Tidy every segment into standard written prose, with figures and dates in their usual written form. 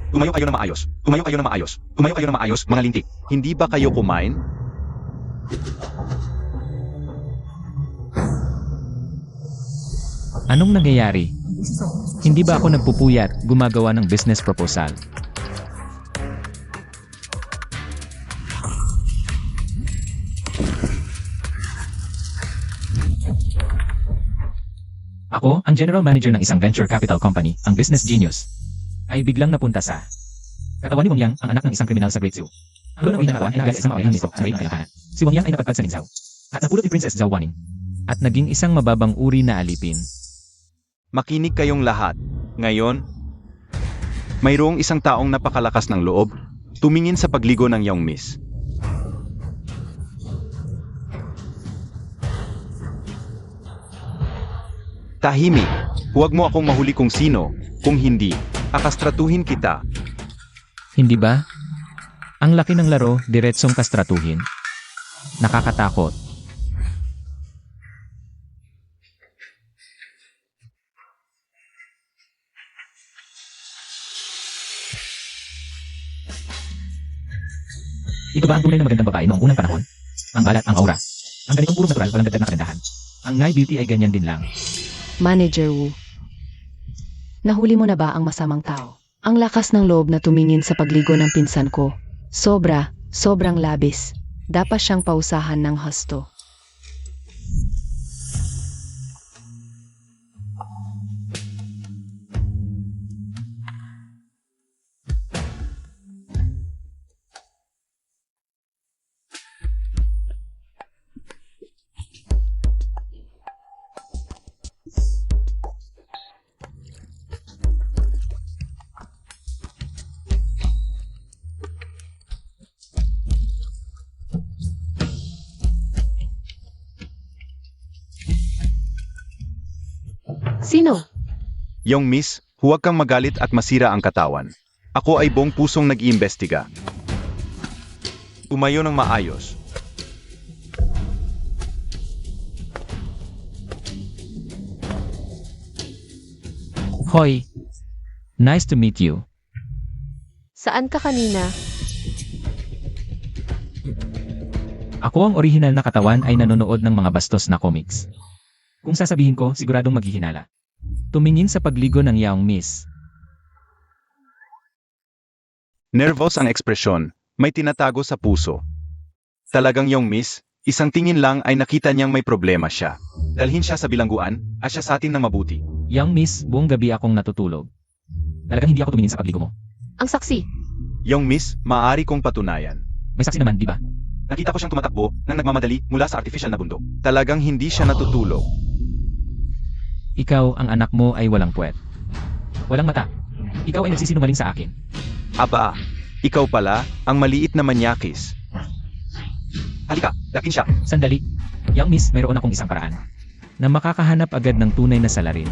Tumayo kayo na maayos. Tumayo kayo na maayos. Tumayo kayo na maayos, mga lintik. Hindi ba kayo kumain? Anong nangyayari? Hindi ba ako nagpupuyat, gumagawa ng business proposal? Ako, ang general manager ng isang venture capital company, ang Business Genius, ay biglang napunta sa katawan ni Wang Yang, ang anak ng isang kriminal sa Great Zoo. Ang lolo ng katawan ay nagalit sa isang makalingang nito sa may kayamanan. Si Wang Yang ay napadpad sa Ningzhao at napulot ni Princess Zhao Waning at naging isang mababang uri na alipin. Makinig kayong lahat. Ngayon, mayroong isang taong napakalakas ng loob, tumingin sa pagligo ng Young Miss. Tahimik, huwag mo akong mahuli kung sino, kung hindi, akastratuhin kita. Hindi ba? Ang laki ng laro, diretsong kastratuhin. Nakakatakot. Ito ba ang tunay na magandang babae noong unang panahon? Ang balat, ang aura. Ang ganitong purong natural, walang dagdag na kagandahan. Ang Ngai Beauty ay ganyan din lang. Manager Wu. Nahuli mo na ba ang masamang tao? Ang lakas ng loob na tumingin sa pagligo ng pinsan ko. Sobrang labis. Dapat siyang pausahan ng husto. Sino? Young Miss, huwag kang magalit at masira ang katawan. Ako ay buong pusong nag-iimbestiga. Tumayo ng maayos. Hoy! Nice to meet you. Saan ka kanina? Ako ang orihinal na katawan ay nanonood ng mga bastos na comics. Kung sasabihin ko, siguradong maghihinala. Tumingin sa pagligo ng Young Miss. Nervous ang ekspresyon, may tinatago sa puso. Talagang Young Miss, isang tingin lang ay nakita niyang may problema siya. Dalhin siya sa bilangguan, at siya sa atin ng mabuti. Young Miss, buong gabi akong natutulog. Talagang hindi ako tumingin sa pagligo mo. Ang saksi. Young Miss, maaari kong patunayan. May saksi naman, di ba? Nakita ko siyang tumatakbo nang nagmamadali mula sa artificial na bundok. Talagang hindi siya natutulog. Ikaw, ang anak mo ay walang puwet. Walang mata. Ikaw ay nagsisinungaling sa akin. Aba, ikaw pala, ang maliit na manyakis. Halika, dakin siya. Sandali. Young Miss, mayroon akong isang paraan na makakahanap agad ng tunay na salarin.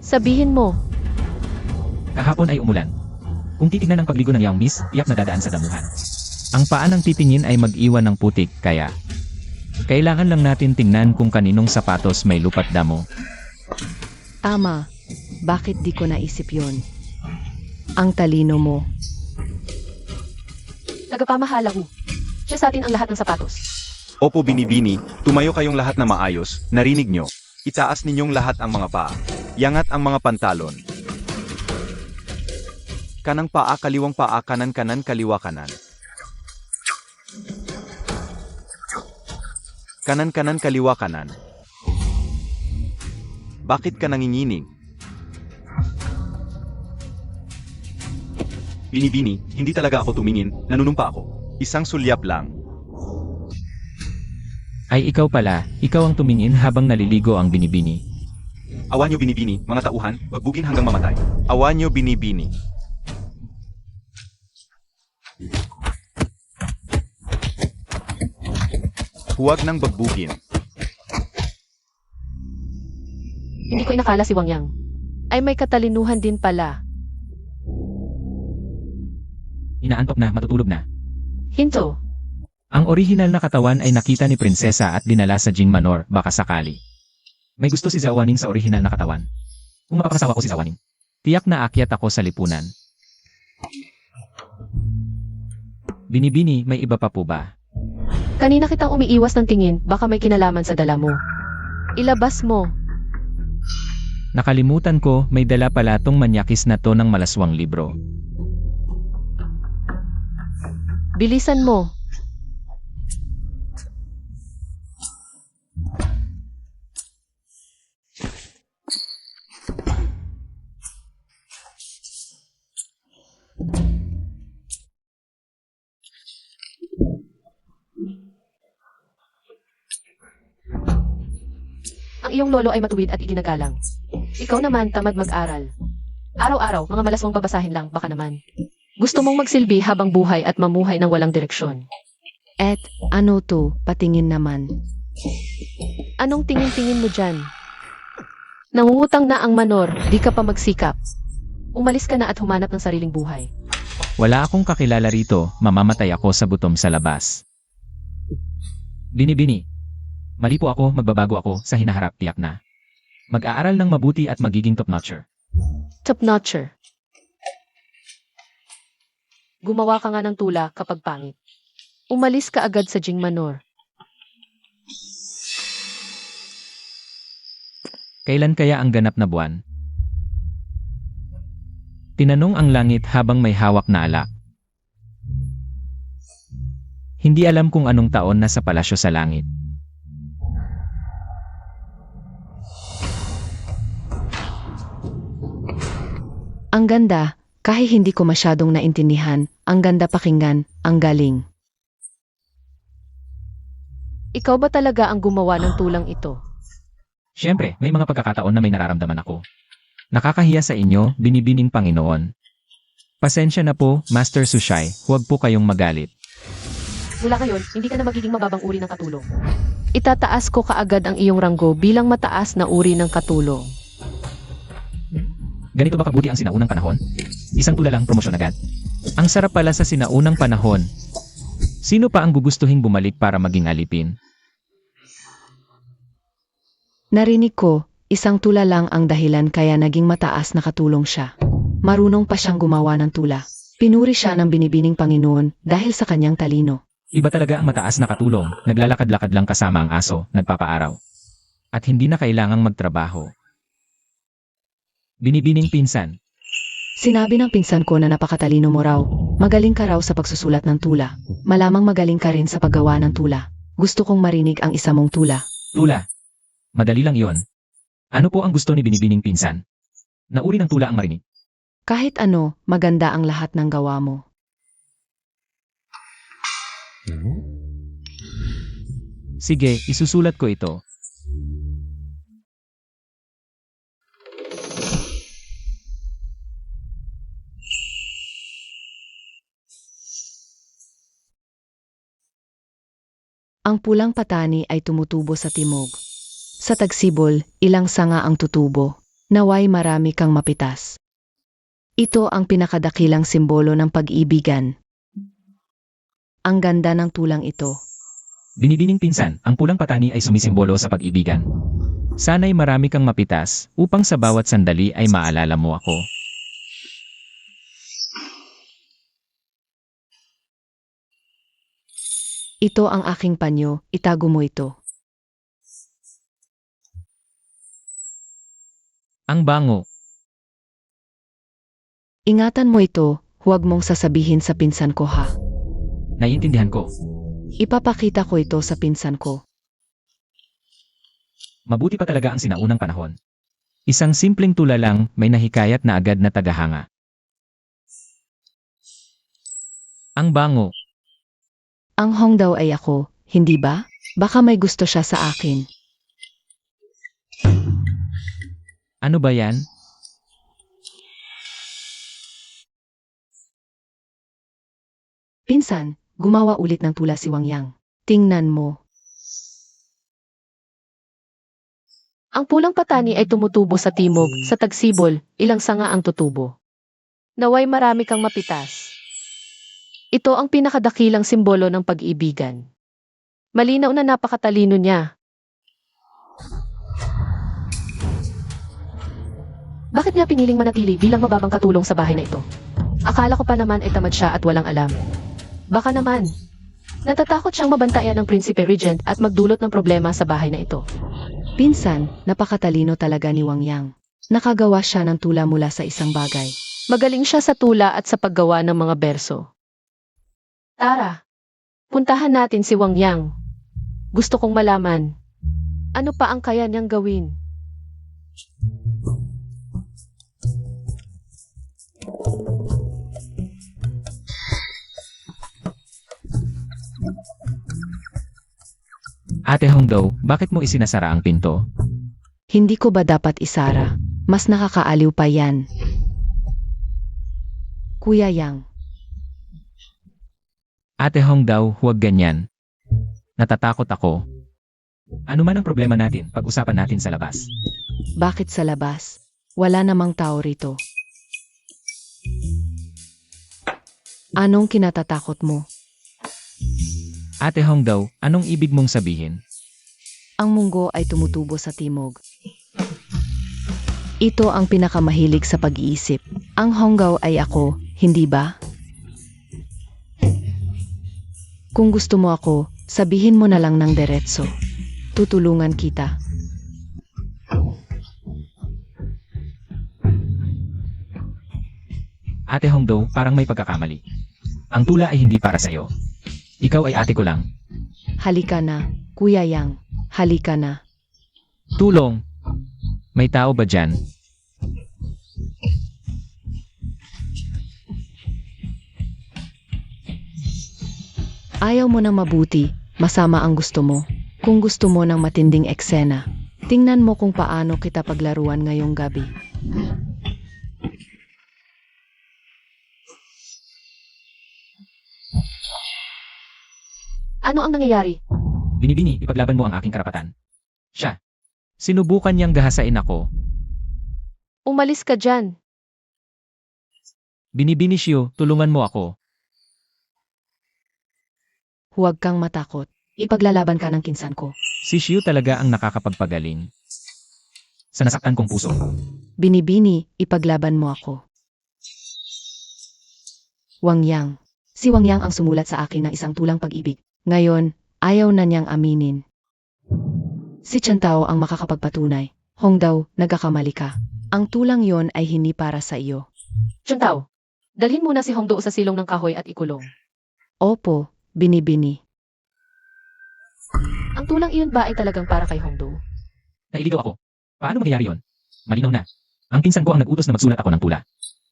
Sabihin mo. Kahapon ay umulan. Kung titignan ang pagligo ng Young Miss, tiyak na dadaan sa damuhan. Ang paa ng titingin ay mag-iwan ng putik, kaya kailangan lang natin tingnan kung kaninong sapatos may lupat damo. Tama. Bakit di ko naisip yon? Ang talino mo. Nagpapamahala ko. Siya sa atin ang lahat ng sapatos. Opo binibini, tumayo kayong lahat na maayos, narinig nyo. Itaas ninyong lahat ang mga paa. Yangat ang mga pantalon. Kanang paa, kaliwang paa, kanan kanan, kaliwa kanan. Kanan kanan, kaliwa kanan. Bakit ka nanginginig? Binibini, hindi talaga ako tumingin, nanunumpa ako. Isang sulyap lang. Ay ikaw pala, ikaw ang tumingin habang naliligo ang binibini. Awan niyo binibini, mga tauhan, bagbugin hanggang mamatay. Awan nyo binibini. Huwag nang bagbugin. Hindi ko inakala si Wang Yang. Ay may katalinuhan din pala. Inaantok na, matutulog na. Hinto. Ang orihinal na katawan ay nakita ni Prinsesa at dinala sa Jing Manor, baka sakali. May gusto si Zhao Waning sa orihinal na katawan. Kung mapapakasawa ko si Zhao Waning, Tiyak na akyat ako sa lipunan. Binibini, may iba pa po ba? Kanina kitang umiiwas ng tingin, baka may kinalaman sa dala mo. Ilabas mo. Nakalimutan ko, may dala pala tong manyakis na to ng malaswang libro. Bilisan mo. Ang iyong lolo ay matuwid at iginagalang. Ikaw naman tamad mag-aral. Araw-araw, mga malaswang babasahin lang, baka naman. Gusto mong magsilbi habang buhay at mamuhay ng walang direksyon. Et, ano to, patingin naman. Anong tingin-tingin mo dyan? Nangungutang na ang manor, di ka pa magsikap. Umalis ka na at humanap ng sariling buhay. Wala akong kakilala rito, mamamatay ako sa gutom sa labas. Binibini. Mali po ako, magbabago ako sa hinaharap, tiyak na. Mag-aaral ng mabuti at magiging top-notcher. Top-notcher. Gumawa ka nga ng tula kapag pangit. Umalis ka agad sa Jing Manor. Kailan kaya ang ganap na buwan? Tinanong ang langit habang may hawak na alak. Hindi alam kung anong taon na sa palasyo sa langit. Ang ganda, kahit hindi ko masyadong naintindihan, ang ganda pakinggan, ang galing. Ikaw ba talaga ang gumawa ng tulang ito? Siyempre, may mga pagkakataon na may nararamdaman ako. Nakakahiya sa inyo, binibining Panginoon. Pasensya na po, Master Sushai, huwag po kayong magalit. Mula ngayon, hindi ka na magiging mababang uri ng katulong. Itataas ko kaagad ang iyong ranggo bilang mataas na uri ng katulong. Ganito ba kabuti ang sinaunang panahon? Isang tula lang, promosyon agad. Ang sarap pala sa sinaunang panahon. Sino pa ang gugustuhing bumalik para maging alipin? Narinig ko, isang tula lang ang dahilan kaya naging mataas na katulong siya. Marunong pa siyang gumawa ng tula. Pinuri siya ng binibining Panginoon dahil sa kanyang talino. Iba talaga ang mataas na katulong, naglalakad-lakad lang kasama ang aso, nagpapaaraw. At hindi na kailangang magtrabaho. Binibining pinsan. Sinabi ng pinsan ko na napakatalino mo raw. Magaling ka raw sa pagsusulat ng tula. Malamang magaling ka rin sa paggawa ng tula. Gusto kong marinig ang isa mong tula. Tula. Madali lang yon. Ano po ang gusto ni binibining pinsan? Nauri ng tula ang marinig. Kahit ano, maganda ang lahat ng gawa mo. Sige, isusulat ko ito. Ang pulang patani ay tumutubo sa timog. Sa tagsibol, ilang sanga ang tutubo. Naway marami kang mapitas. Ito ang pinakadakilang simbolo ng pag-ibigan. Ang ganda ng tulang ito. Binibining pinsan, ang pulang patani ay sumisimbolo sa pag-ibigan. Sana'y marami kang mapitas, upang sa bawat sandali ay maalala mo ako. Ito ang aking panyo, itago mo ito. Ang bango. Ingatan mo ito, huwag mong sasabihin sa pinsan ko ha. Naiintindihan ko. Ipapakita ko ito sa pinsan ko. Mabuti pa talaga ang sinaunang panahon. Isang simpleng tula lang, may nahikayat na agad na tagahanga. Ang bango. Ang Hong daw ay ako, hindi ba? Baka may gusto siya sa akin. Ano ba yan? Pinsan, gumawa ulit ng tula si Wang Yang. Tingnan mo. Ang pulang patani ay tumutubo sa timog, sa tagsibol, ilang sanga ang tutubo. Naway marami kang mapitas. Ito ang pinakadakilang simbolo ng pag-ibigan. Malinaw na napakatalino niya. Bakit niya piniling manatili bilang mababang katulong sa bahay na ito? Akala ko pa naman ay tamad siya at walang alam. Baka naman, natatakot siyang mabantayan ng Prinsipe Regent at magdulot ng problema sa bahay na ito. Pinsan, napakatalino talaga ni Wang Yang. Nakagawa siya ng tula mula sa isang bagay. Magaling siya sa tula at sa paggawa ng mga berso. Tara, puntahan natin si Wang Yang. Gusto kong malaman, ano pa ang kaya niyang gawin? Ate Hongdo, bakit mo isinasara ang pinto? Hindi ko ba dapat isara? Mas nakakaaliw pa yan. Kuya Yang, Ate Hongdo, huwag ganyan. Natatakot ako. Ano man ang problema natin, pag-usapan natin sa labas. bakit sa labas? Wala namang tao rito. Anong kinatatakot mo? Ate Hongdo, anong ibig mong sabihin? Ang munggo ay tumutubo sa timog. Ito ang pinakamahilig sa pag-iisip. Ang Honggaw ay ako, hindi ba? Kung gusto mo ako, sabihin mo na lang ng diretso. Tutulungan kita. Ate Hongdo, parang may pagkakamali. Ang tula ay hindi para sa'yo. Ikaw ay ate ko lang. Halika na, Kuya Yang. Halika na. Tulong! May tao ba dyan? Ayaw mo ng mabuti, masama ang gusto mo. Kung gusto mo ng matinding eksena, tingnan mo kung paano kita paglaruan ngayong gabi. Ano ang nangyayari? Binibini, ipaglaban mo ang aking karapatan. Siya. Sinubukan niyang gahasain ako. Umalis ka dyan. Binibini Shio, tulungan mo ako. Huwag kang matakot. Ipaglalaban ka ng kinsan ko. Si Shio talaga ang nakakapagpagaling. Sa nasaktan kong puso. Binibini, ipaglaban mo ako. Wang Yang. Si Wang Yang ang sumulat sa akin ng isang tulang pag-ibig. Ngayon, ayaw na niyang aminin. Si Chen Tao ang makakapagpatunay. Hongdaw, nagkakamali ka. Ang tulang yon ay hindi para sa iyo. Chen Tao, dalhin muna si Hongdo sa silong ng kahoy at ikulong. Opo, binibini. Ang tulang iyon ba ay talagang para kay Hongdo? Nailito ako. Paano mangyayari yon? Malinaw na. Ang pinsan ko ang nag-utos na magsulat ako ng tula.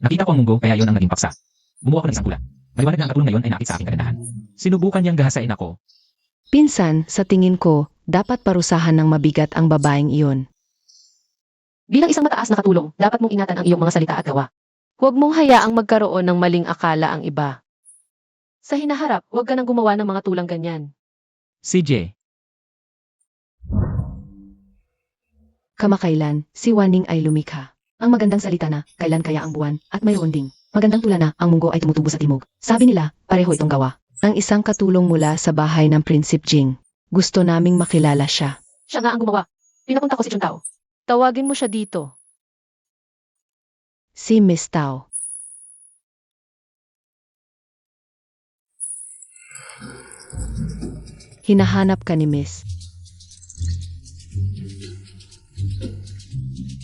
Nakita ko ang munggo kaya yon ang naging paksa. Bumuha ako ng isang tula. Maliwanag na ang katulong ngayon ay nakit sa aking kagandahan. Sinubukan niyang gahasain ako. Pinsan, sa tingin ko, dapat parusahan ng mabigat ang babaeng iyon. Bilang isang mataas na katulong, dapat mong ingatan ang iyong mga salita at gawa. Huwag mong hayaang magkaroon ng maling akala ang iba. Sa hinaharap, huwag ka nang gumawa ng mga tulang ganyan. CJ, Kamakailan, si Waning ay lumikha. Ang magandang salita na, kailan kaya ang buwan, at mayroon ding magandang tula na, ang munggo ay tumutubo sa timog. Sabi nila, pareho itong gawa. Ang isang katulong mula sa bahay ng Prinsip Jing. Gusto naming makilala siya. Siya nga ang gumawa. Pinapunta ko si Chun Tao. Tawagin mo siya dito. Si Miss Tao. Hinahanap ka ni Miss.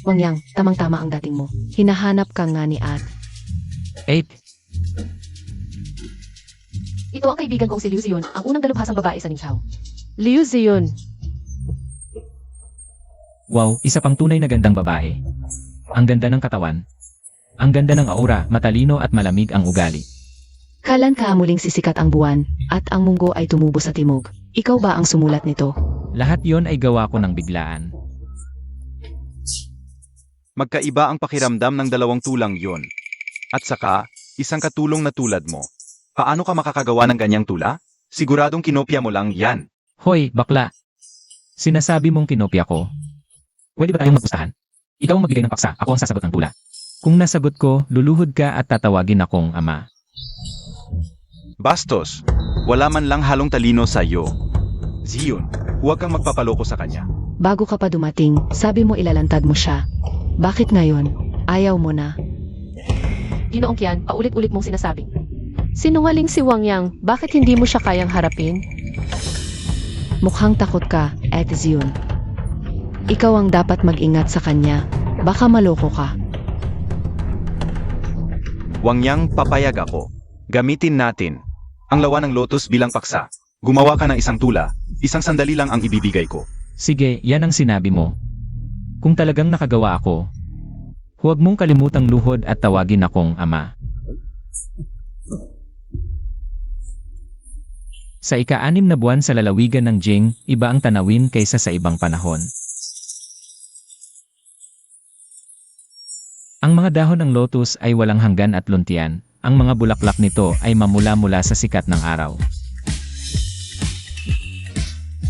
Wang Yang, tamang-tama ang dating mo. Hinahanap ka nga ni At. 8. Ito ang kaibigan kong si Liu Ziyon, ang unang dalubhasang babae sa Ningxiao. Liu Ziyon. Wow, isa pang tunay na gandang babae. Ang ganda ng katawan. Ang ganda ng aura, matalino at malamig ang ugali. Kailan ka muling sisikat ang buwan, at ang munggo ay tumubo sa timog? Ikaw ba ang sumulat nito? Lahat yon ay gawa ko ng biglaan. Magkaiba ang pakiramdam ng dalawang tulang yon. At saka, isang katulong na tulad mo. Paano ka makakagawa ng ganyang tula? Siguradong kinopya mo lang yan. Hoy, bakla. Sinasabi mong kinopya ko. Pwede ba tayong magpustahan? Ikaw ang magbigay ng paksa, ako ang sasagot ng tula. Kung nasagot ko, luluhod ka at tatawagin akong ama. Bastos, wala man lang halong talino sa iyo. Ziyon, huwag kang magpapaloko sa kanya. Bago ka pa dumating, sabi mo ilalantad mo siya. Bakit ngayon? Ayaw mo na. Ginoong Kian, paulit-ulit mong sinasabing. Sinungaling si Wang Yang, bakit hindi mo siya kayang harapin? Mukhang takot ka, Etizion. Ikaw ang dapat mag-ingat sa kanya. Baka maloko ka. Wang Yang, papayag ako. Gamitin natin ang lawa ng lotus bilang paksa. Gumawa ka ng isang tula, isang sandali lang ang ibibigay ko. Sige, yan ang sinabi mo. Kung talagang nakagawa ako, huwag mong kalimutang luhod at tawagin akong ama. Sa ika-6 na buwan sa lalawigan ng Jing, iba ang tanawin kaysa sa ibang panahon. Ang mga dahon ng lotus ay walang hanggan at luntian. Ang mga bulaklak nito ay mamula-mula sa sikat ng araw.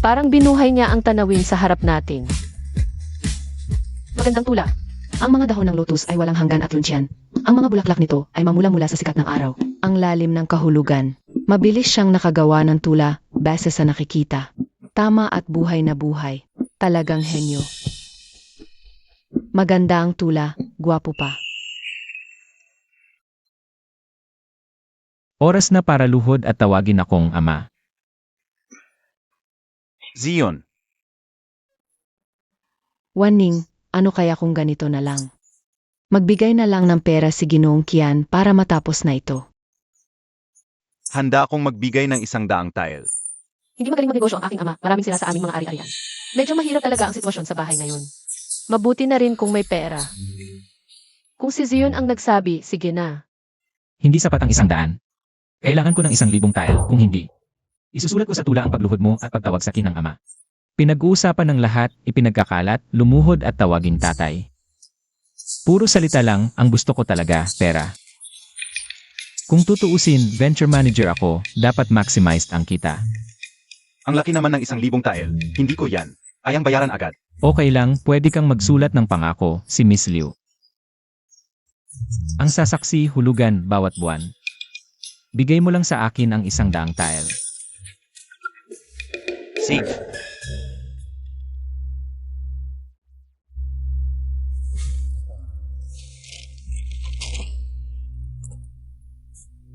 Parang binuhay niya ang tanawin sa harap natin. Magandang tula. Ang mga dahon ng lotus ay walang hanggan at luntian. Ang mga bulaklak nito ay mamula-mula sa sikat ng araw. Ang lalim ng kahulugan. Mabilis siyang nakagawa ng tula base sa nakikita. Tama at buhay na buhay. Talagang henyo. Maganda ang tula, gwapo pa. Oras na para luhod at tawagin akong ama. Zion, Waning, ano kaya kung ganito na lang? Magbigay na lang ng pera si Ginoong Kian para matapos na ito. handa akong magbigay ng 100 tile. Hindi magaling magnegosyo ang aking ama, maraming sila sa aming mga ari-arian. Medyo mahirap talaga ang sitwasyon sa bahay ngayon. Mabuti na rin kung may pera. Kung si Zion ang nagsabi, sige na. Hindi sapat ang 100. Kailangan ko ng 1,000 tile, kung hindi. Isusulat ko sa tula ang pagluhod mo at pagtawag sa akin ng ama. Pinag-uusapan ng lahat, ipinagkakalat, lumuhod at tawaging tatay. Puro salita lang, ang gusto ko talaga, pera. Kung tutuusin, venture manager ako, dapat maximized ang kita. Ang laki naman ng 1,000 tile, hindi ko yan. Ayang bayaran agad. Okay lang, pwede kang magsulat ng pangako, si Miss Liu. Ang sasaksi, hulugan, bawat buwan. Bigay mo lang sa akin ang 100 tile. Safe.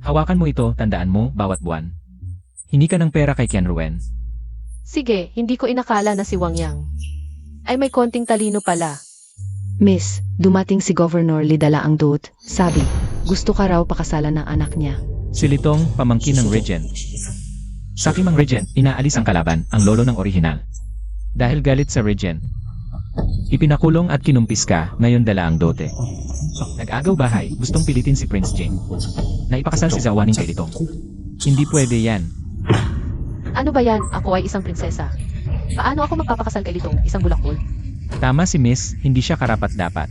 Hawakan mo ito, tandaan mo, bawat buwan. Hingi ka ng pera kay Ken Ruen. Sige, hindi ko inakala na si Wang Yang ay may konting talino pala. Miss, dumating si Governor Lee dala ang dude. Sabi, gusto ka raw pakasalan ng anak niya. Si Litong, pamangkin ng Regent. Sa aking mang Regent, inaalis ang kalaban, ang lolo ng orihinal. Dahil galit sa Regent, ipinakulong at kinumpis ka, ngayon dala ang dote. Nag-agaw bahay, gustong pilitin si Prince Jing. Naipakasal si Zawaning kay Litong. Hindi pwede yan. Ano ba yan? Ako ay isang prinsesa. Paano ako magpapakasal kay Litong, isang bulakbol? Tama si Miss, hindi siya karapat-dapat.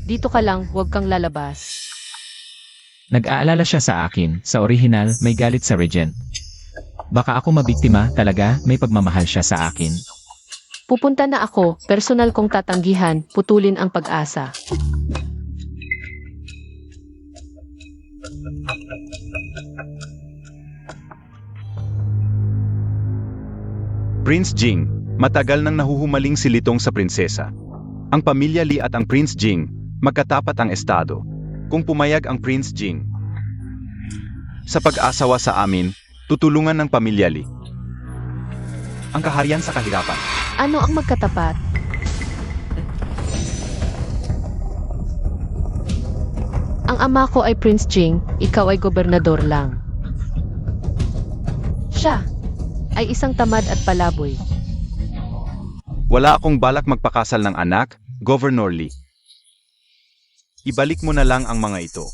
Dito ka lang, huwag kang lalabas. Nag-aalala siya sa akin, sa orihinal, may galit sa Regent. Baka ako mabiktima, talaga, may pagmamahal siya sa akin. Pupunta na ako, personal kong tatanggihan, putulin ang pag-asa. Prince Jing, matagal nang nahuhumaling si Litong sa prinsesa. Ang pamilya Li at ang Prince Jing, magkatapat ang estado. Kung pumayag ang Prince Jing sa pag-asawa sa amin, tutulungan ng pamilya Li ang kaharian sa kahirapan. Ano ang magkatapat? Ang ama ko ay Prince Jing, ikaw ay gobernador lang. Siya ay isang tamad at palaboy. Wala akong balak magpakasal ng anak, Governor Lee. Ibalik mo na lang ang mga ito.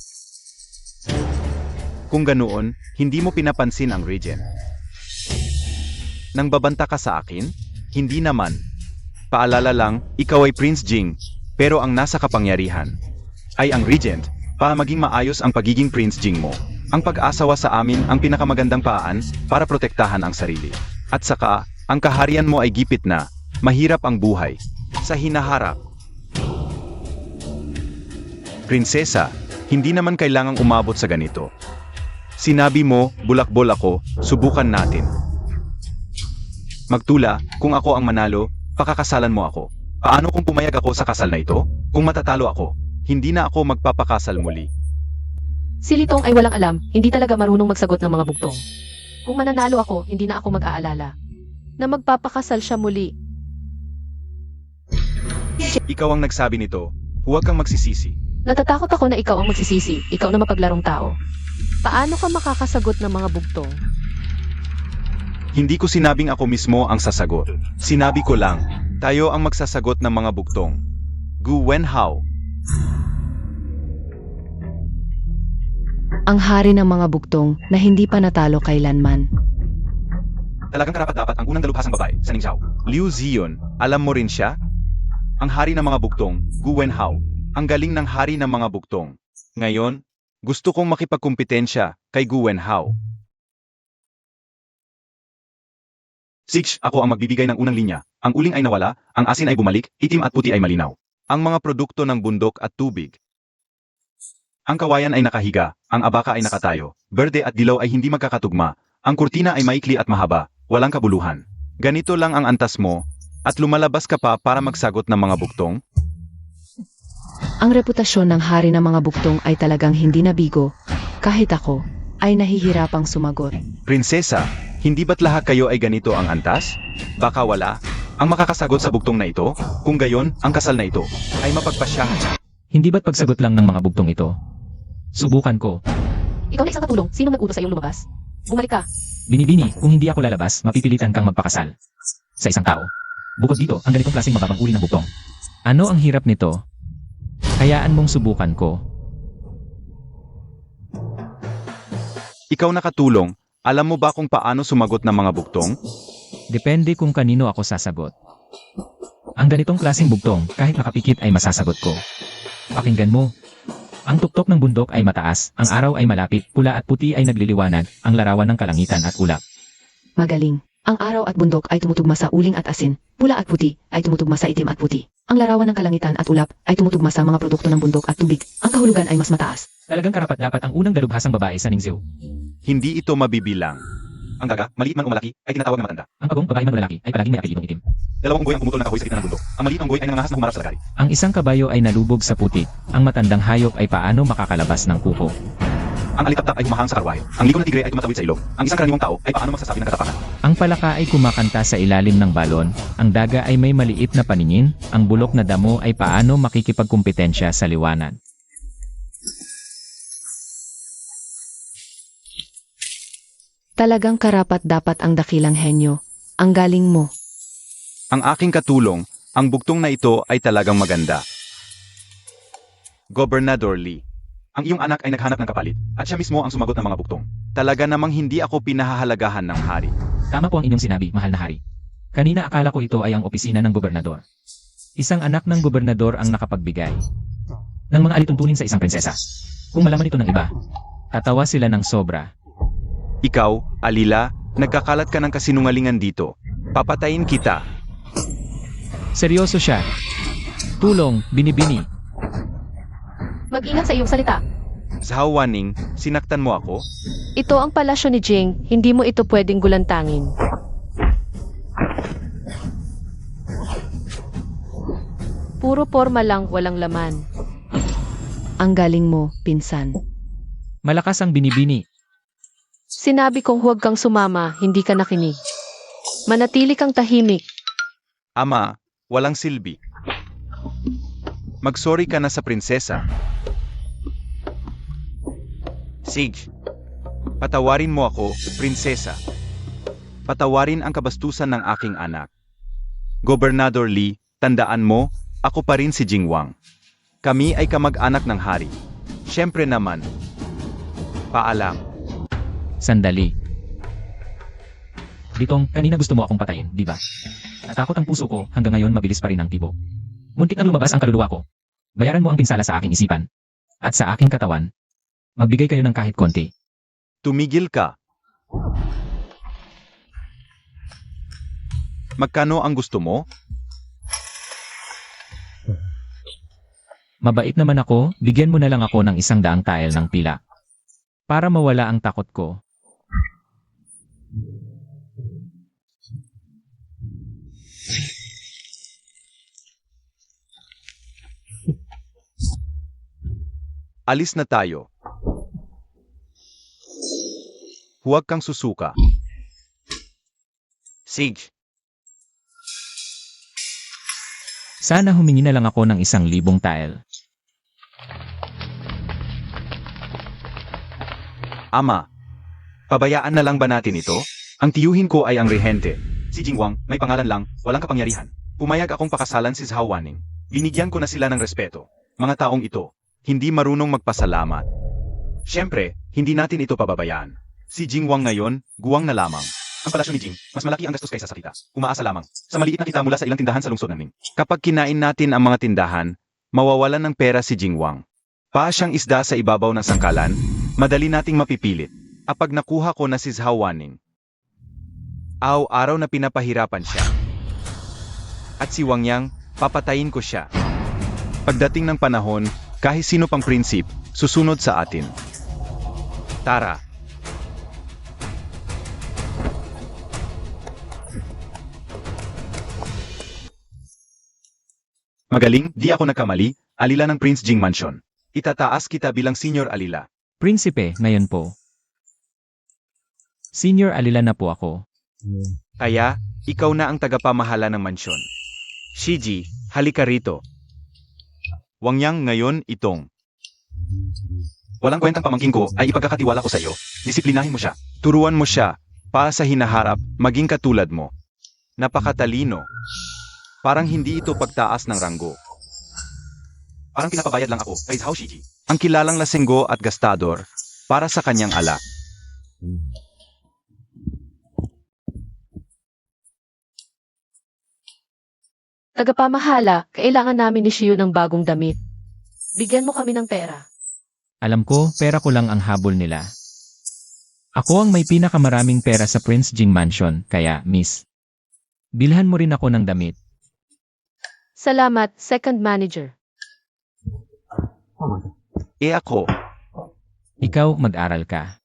Kung ganoon, hindi mo pinapansin ang Regent. Nang babanta ka sa akin? Hindi naman. Paalala lang, ikaw ay Prince Jing, pero ang nasa kapangyarihan ay ang Regent, para maging maayos ang pagiging Prince Jing mo. Ang pag-asawa sa amin ang pinakamagandang paraan para protektahan ang sarili. At saka, ang kaharian mo ay gipit na, mahirap ang buhay. Sa hinaharap. Prinsesa, hindi naman kailangang umabot sa ganito. Sinabi mo, bulakbol ako, subukan natin. Magtula, kung ako ang manalo, pakakasalan mo ako. Paano kung pumayag ako sa kasal na ito? Kung matatalo ako, hindi na ako magpapakasal muli. Si Litong ay walang alam, hindi talaga marunong magsagot ng mga bugtong. Kung mananalo ako, hindi na ako mag-aalala na magpapakasal siya muli. Ikaw ang nagsabi nito, huwag kang magsisisi. Natatakot ako na ikaw ang magsisisi, ikaw na mapaglarong tao. Paano ka makakasagot ng mga bugtong? Hindi ko sinabing ako mismo ang sasagot. Sinabi ko lang, tayo ang magsasagot ng mga bugtong. Gu Wenhao. Ang hari ng mga buktong na hindi pa natalo kailanman. Talagang karapat-dapat ang unang dalubhasang babae sa Ningxiao. Liu Zion, alam mo rin siya? Ang hari ng mga bugtong, Gu Wenhao. Ang galing ng hari ng mga bugtong. Ngayon, gusto kong makipagkumpetensya kay Gu Wenhao. Sige, ako ang magbibigay ng unang linya. Ang uling ay nawala, ang asin ay bumalik, itim at puti ay malinaw. Ang mga produkto ng bundok at tubig. Ang kawayan ay nakahiga, ang abaka ay nakatayo, berde at dilaw ay hindi magkakatugma, ang kurtina ay maikli at mahaba, walang kabuluhan. Ganito lang ang antas mo, at lumalabas ka pa para magsagot ng mga bugtong? Ang reputasyon ng hari ng mga buktong ay talagang hindi nabigo. Kahit ako, ay nahihirapang sumagot. Prinsesa, hindi ba't lahat kayo ay ganito ang antas? Baka wala. Ang makakasagot sa bugtong na ito, kung gayon, ang kasal na ito, Ay mapagpasyahan. Hindi ba't pagsagot lang ng mga bugtong ito? Subukan ko. Ikaw na isang katulong, sinong nag-utos sa iyong lumabas? Bumalik ka. Binibini, kung hindi ako lalabas, mapipilitan kang magpakasal. Sa isang tao. Bukod dito, ang ganitong klaseng mababang uri ng bugtong. Ano ang hirap nito? Hayaan mong subukan ko. Ikaw nakatulong, alam mo ba kung paano sumagot ng mga bugtong? Depende kung kanino ako sasagot. Ang ganitong klaseng bugtong, kahit nakapikit ay masasagot ko. Pakinggan mo. Ang tuktok ng bundok ay mataas, ang araw ay malapit, pula at puti ay nagliliwanag, ang larawan ng kalangitan at ulap. Magaling. Ang araw at bundok ay tumutugma sa uling at asin. Pula at puti ay tumutugma sa itim at puti. Ang larawan ng kalangitan at ulap ay tumutugma sa mga produkto ng bundok at tubig. Ang kahulugan ay mas mataas. Talagang karapat-dapat ang unang dalubhasang babae sa Ningxiu. Hindi ito mabibilang. ang daga, maliit man o malaki, ay tinatawag na matanda. Ang pagong babae man o lalaki ay palaging may apelidong itim. Dalawang unggoy ang pumutol na kahoy sa gitna ng bundok. Ang maliit na unggoy ay nangangahas na humarap sa lagari. Ang isang kabayo ay nalubog sa putik. Ang matandang hayop ay paano makakalabas ng kuko. Ang alitaptap ay humahang sa karwahe. Ang ligo ng tigre ay tumatawid sa ilog. Ang isang karaniwang tao ay paano magsasabi ng katapangan. Ang palaka ay kumakanta sa ilalim ng balon. Ang daga ay may maliit na paningin. Ang bulok na damo ay paano makikipagkumpetensya sa liwanag. Talagang karapat-dapat ang dakilang henyo. Ang galing mo. Ang aking katulong, ang bugtong na ito ay talagang maganda. Gobernador Lee, Ang iyong anak ay naghanap ng kapalit, at siya mismo ang sumagot ng mga buktong. talaga namang hindi ako pinahahalagahan ng hari. Tama po ang inyong sinabi, mahal na hari. Kanina akala ko ito ay ang opisina ng gobernador. Isang anak ng gobernador ang nakapagbigay ng mga alituntunin sa isang prinsesa. Kung malaman ito ng iba, tatawa sila ng sobra. Ikaw, Alila, nagkakalat ka ng kasinungalingan dito. Papatayin kita. Seryoso siya. Tulong, binibini. Mag-ingat sa iyong salita. Sa Hawaning, sinaktan mo ako? Ito ang palasyo ni Jing, hindi mo ito pwedeng gulantangin. Puro forma lang, walang laman. Ang galing mo, pinsan. Malakas ang binibini. Sinabi kong huwag kang sumama, hindi ka nakinig. Manatili kang tahimik. Ama, walang silbi. Magsorry ka na sa prinsesa. Sige. Patawarin mo ako, prinsesa. Patawarin ang kabastusan ng aking anak. Gobernador Lee, tandaan mo, ako pa rin si Jingwang. Kami ay kamag-anak ng hari. Siyempre naman. Paalam. Sandali. Ditong, kanina gusto mo akong patayin, di ba? Natakot ang puso ko, hanggang ngayon mabilis pa rin ang tibok. Muntik na lumabas ang kaluluwa ko. Bayaran mo ang pinsala sa aking isipan. At sa aking katawan. Magbigay kayo ng kahit konti. Tumigil ka. Magkano ang gusto mo? Mabait naman ako, bigyan mo na lang ako ng 100 tael ng pila. Para mawala ang takot ko. Alis na tayo. Huwag kang susuka. Sige. Sana humingi na lang ako ng 1,000 tile. Ama, pabayaan na lang ba natin ito? Ang tiyuhin ko ay ang rehente. Si Jingwang, may pangalan lang, walang kapangyarihan. Pumayag akong pakasalan si Zhao Waning. Binigyan ko na sila ng respeto. Mga taong ito, hindi marunong magpasalamat. Siyempre, hindi natin ito pababayaan. Si Jingwang ngayon, guwang na lamang. Ang palasyo ni Jing, mas malaki ang gastos kaysa sa kita. Umaasa lamang sa maliit na kita mula sa ilang tindahan sa lungsod ng Ning. Kapag kinain natin ang mga tindahan, mawawalan ng pera si Jingwang. Pa siyang isda sa ibabaw ng sangkalan, madali nating mapipilit. Kapag nakuha ko na si Zhao Waning, araw na pinapahirapan siya. At si Wang Yang, papatayin ko siya. Pagdating ng panahon, kahit sino pang prinsip, susunod sa atin. Tara. Magaling, di ako nagkamali, alila ng Prince Jing Mansion. Itataas kita bilang senior alila. Prinsipe, ngayon po. Senior alila na po ako. Kaya, ikaw na ang tagapamahala ng mansyon. Shiji, halika rito. Wang Yang ngayon itong. Walang kwentang pamangkin ko ay ipagkakatiwala ko sa iyo. Disiplinahin mo siya. Turuan mo siya, para sa hinaharap, maging katulad mo. Napakatalino. Parang hindi ito pagtaas ng ranggo. Parang pinapabayad lang ako kay Zhao Shiji. Ang kilalang lasenggo at gastador, para sa kanyang alak. Tagapamahala, kailangan namin ni Shiyu ng bagong damit. Bigyan mo kami ng pera. Alam ko, pera ko lang ang habol nila. Ako ang may pinakamaraming pera sa Prince Jing Mansion, kaya, miss. Bilhan mo rin ako ng damit. Salamat, second manager. Ako, Ikaw, mag-aral ka.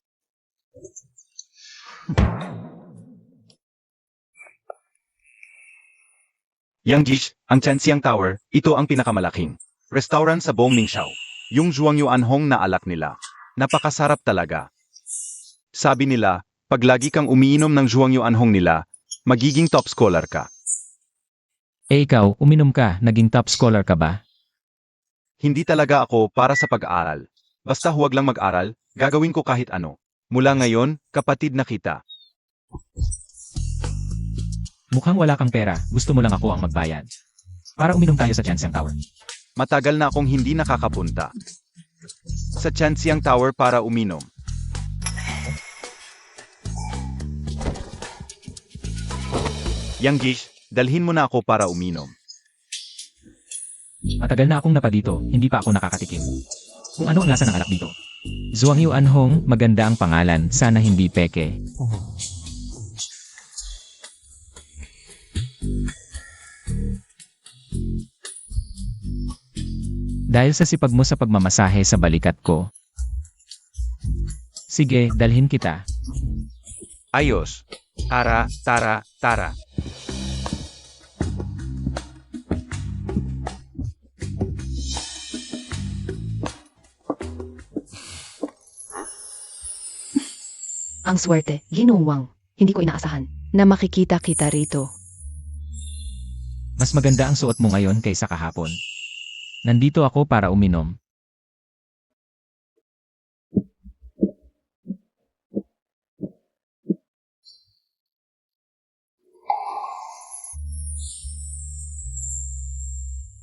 Yang Jish, ang Chanxiang Tower, ito ang pinakamalaking restaurant sa buong Ningxiao. yung Zhuangyu Anhong na alak nila. Napakasarap talaga. Sabi nila, pag lagi kang umiinom ng Zhuangyu Anhong nila, magiging top scholar ka. Ikaw, uminom ka, naging top scholar ka ba? Hindi talaga ako para sa pag-aaral. Basta huwag lang mag-aral, gagawin ko kahit ano. Mula ngayon, kapatid na kita. Mukhang wala kang pera, gusto mo lang ako ang magbayad. Para uminom tayo sa Chanxiang Tower. Matagal na akong hindi nakakapunta sa Chanxiang Tower para uminom. Yang Gish, dalhin mo na ako para uminom. Matagal na akong napadito, hindi pa ako nakakatikim. Kung ano ang lasa ng alak dito. Zhuangyu Anhong, maganda ang pangalan, sana hindi peke. Dahil sa sipag mo sa pagmamasahe sa balikat ko. Sige, dalhin kita. Ayos. Tara, tara, tara. Ang swerte, ginuwang. Hindi ko inaasahan na makikita kita rito. Mas maganda ang suot mo ngayon kaysa kahapon. Nandito ako para uminom.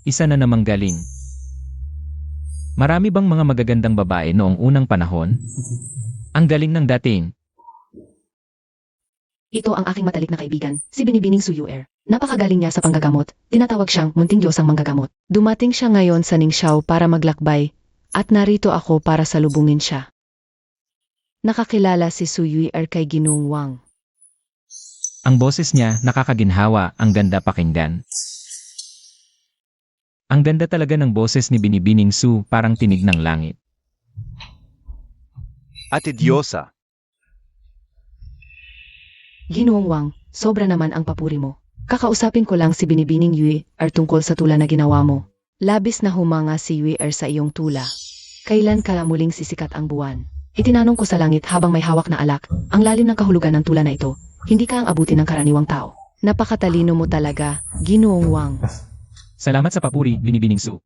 Isa na namang galing. Marami bang mga magagandang babae noong unang panahon? Ang galing ng dating. Ito ang aking matalik na kaibigan, si Binibining Suyuer. Napakagaling niya sa panggagamot. Tinatawag siyang munting diyosang manggagamot. Dumating siya ngayon sa Ningxiao para maglakbay, at narito ako para salubungin siya. Nakakilala si Suyuer kay Ginong Wang. Ang boses niya nakakaginhawa, ang ganda pakinggan. Ang ganda talaga ng boses ni Binibining Su, parang tinig ng langit. Ate Diyosa, Ginong Wang, sobra naman ang papuri mo. Kakausapin ko lang si Binibining Yue tungkol sa tula na ginawa mo. Labis na humanga si Yue sa iyong tula. Kailan kaya muling sisikat ang buwan? Itinanong ko sa langit habang may hawak na alak, ang lalim ng kahulugan ng tula na ito, hindi ka ang abutin ng karaniwang tao. Napakatalino mo talaga, Ginoong Wang. Salamat sa papuri, Binibining Su.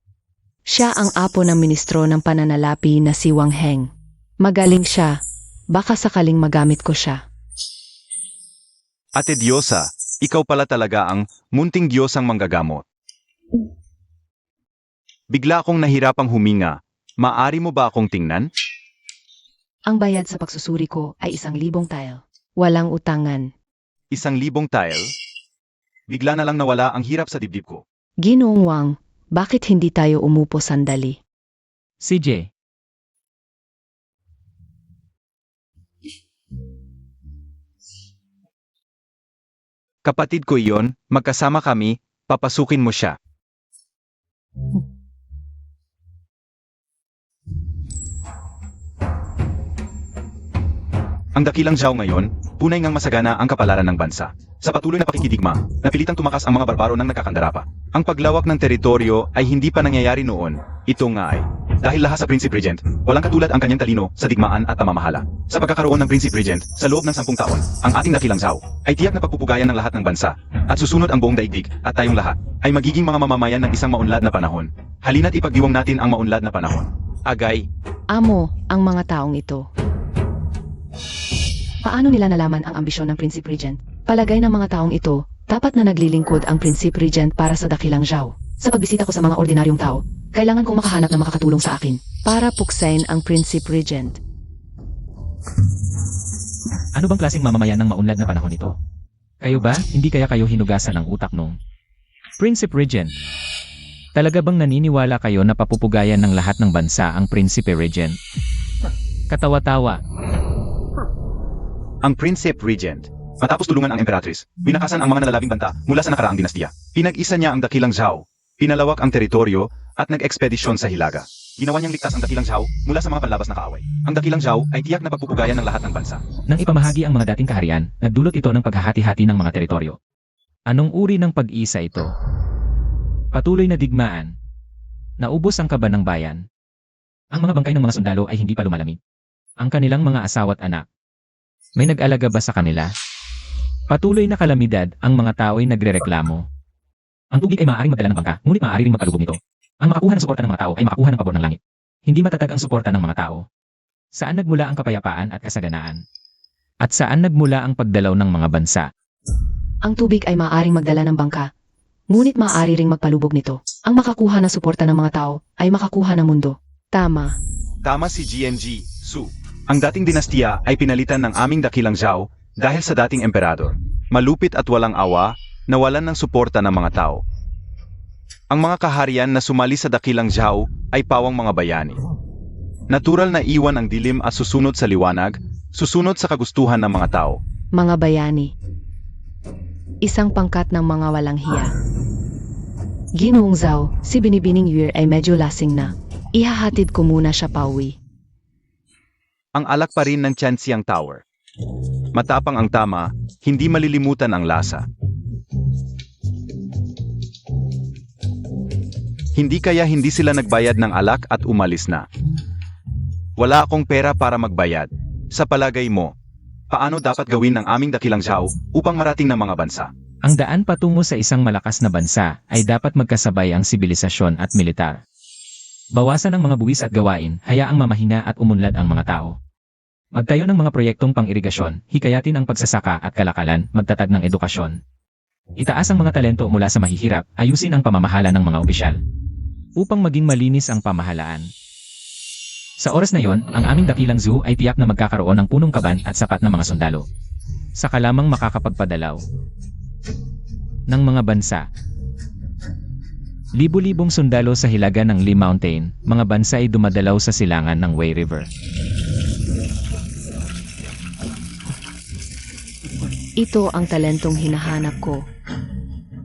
Siya ang apo ng ministro ng pananalapi na si Wang Heng. Magaling siya. Baka sakaling magamit ko siya. Ate Diyosa, ikaw pala talaga ang munting Diyosang manggagamot. Bigla akong nahirapang huminga. Maari mo ba akong tingnan? Ang bayad sa pagsusuri ko ay 1,000 tile. Walang utangan. 1,000 tile? Bigla na lang nawala ang hirap sa dibdib ko. Ginoong Wang, bakit hindi tayo umupo sandali? CJ. Kapatid ko iyon, magkasama kami, papasukin mo siya. Ang dakilang Zhao ngayon, tunay ngang masagana ang kapalaran ng bansa. Sa patuloy na pakikidigma, napilitang tumakas ang mga barbaro ng nagkakandarapa. Ang paglawak ng teritoryo ay hindi pa nangyayari noon. Ito nga ay, dahil lahas sa Prinsipe Regent, walang katulad ang kanyang talino sa digmaan at pamamahala. Sa pagkakaroon ng Prinsipe Regent, sa loob ng 10 taon, ang ating dakilang Zhao ay tiyak na pagpupugayan ng lahat ng bansa, at susunod ang buong daigdig, at tayong lahat ay magiging mga mamamayan ng isang maunlad na panahon. Halina't ipagdiwang natin ang maunlad na panahon. Agay, Amo, ang mga taong ito. Paano nila nalaman ang ambisyon ng Prinsipe Regent? Palagay ng mga taong ito, dapat na naglilingkod ang Prinsipe Regent para sa dakilang Zhao. Sa pagbisita ko sa mga ordinaryong tao, kailangan kong makahanap ng makakatulong sa akin para puksain ang Prinsipe Regent. Ano bang klaseng mamamayan ng maunlad na panahon ito? Kayo ba? Hindi kaya kayo hinugasan ng utak nung Prinsipe Regent? Talaga bang naniniwala kayo na papupugayan ng lahat ng bansa ang Prinsipe Regent? Katawa-tawa. ang Prinsipe Regent. Matapos tulungan ang Emperatrice, binakasan ang mga nalalabing banta mula sa nakaraang dinastiya. Pinag-isa niya ang dakilang Zhao, pinalawak ang teritoryo, at nag-ekspedisyon sa Hilaga. Ginawa niyang ligtas ang dakilang Zhao mula sa mga panlabas na kaaway. Ang dakilang Zhao ay tiyak na pagpupugayan ng lahat ng bansa. Nang ipamahagi ang mga dating kaharian, nagdulot ito ng paghahati-hati ng mga teritoryo. Anong uri ng pag-isa ito? Patuloy na digmaan. Naubos ang kaba ng bayan. Ang mga bangkay ng mga sundalo ay hindi pa lumalamig. Ang kanilang mga asawa't anak. May nag-alaga ba sa kanila? Patuloy na kalamidad, ang mga tao ay nagrereklamo. Ang tubig ay maaaring magdala ng bangka, ngunit maaari ring magpalubog nito. Ang makakuha ng suporta ng mga tao ay makakuha ng pabor ng langit. Hindi matatag ang suporta ng mga tao. Saan nagmula ang kapayapaan at kasaganaan? At saan nagmula ang pagdalaw ng mga bansa? Ang tubig ay maaaring magdala ng bangka, ngunit maaari ring magpalubog nito. Ang makakuha ng suporta ng mga tao ay makakuha ng mundo. Tama. Tama si GNG, Su. Ang dating dinastiya ay pinalitan ng aming dakilang Zhao dahil sa dating emperador. Malupit at walang awa, nawalan ng suporta ng mga tao. Ang mga kaharian na sumali sa dakilang Zhao ay pawang mga bayani. Natural na iwan ang dilim at susunod sa liwanag, susunod sa kagustuhan ng mga tao. Mga bayani. Isang pangkat ng mga walang hiya. Ginoong Zhao, si Binibining Yuer ay medyo lasing na. Ihahatid ko muna siya pauwi. Ang alak pa rin ng Tianxiang Tower. Matapang ang tama, hindi malilimutan ang lasa. Hindi kaya hindi sila nagbayad ng alak at umalis na. Wala akong pera para magbayad. Sa palagay mo, paano dapat gawin ng aming dakilang Zhao upang marating ng mga bansa? Ang daan patungo sa isang malakas na bansa ay dapat magkasabay ang sibilisasyon at militar. Bawasan ang mga buwis at gawain, hayaang mamahina at umunlad ang mga tao. Magtayo ng mga proyektong pang-irigasyon, hikayatin ang pagsasaka at kalakalan, magtatag ng edukasyon. Itaas ang mga talento mula sa mahihirap, ayusin ang pamamahala ng mga opisyal. Upang maging malinis ang pamahalaan. Sa oras na yon, ang aming dakilang zoo ay tiyak na magkakaroon ng punong kaban at sapat na mga sundalo. Saka lamang makakapagpadalaw ng mga bansa. Libu-libong sundalo sa hilaga ng Lee Mountain, mga bansa ay dumadalaw sa silangan ng Wei River. Ito ang talentong hinahanap ko.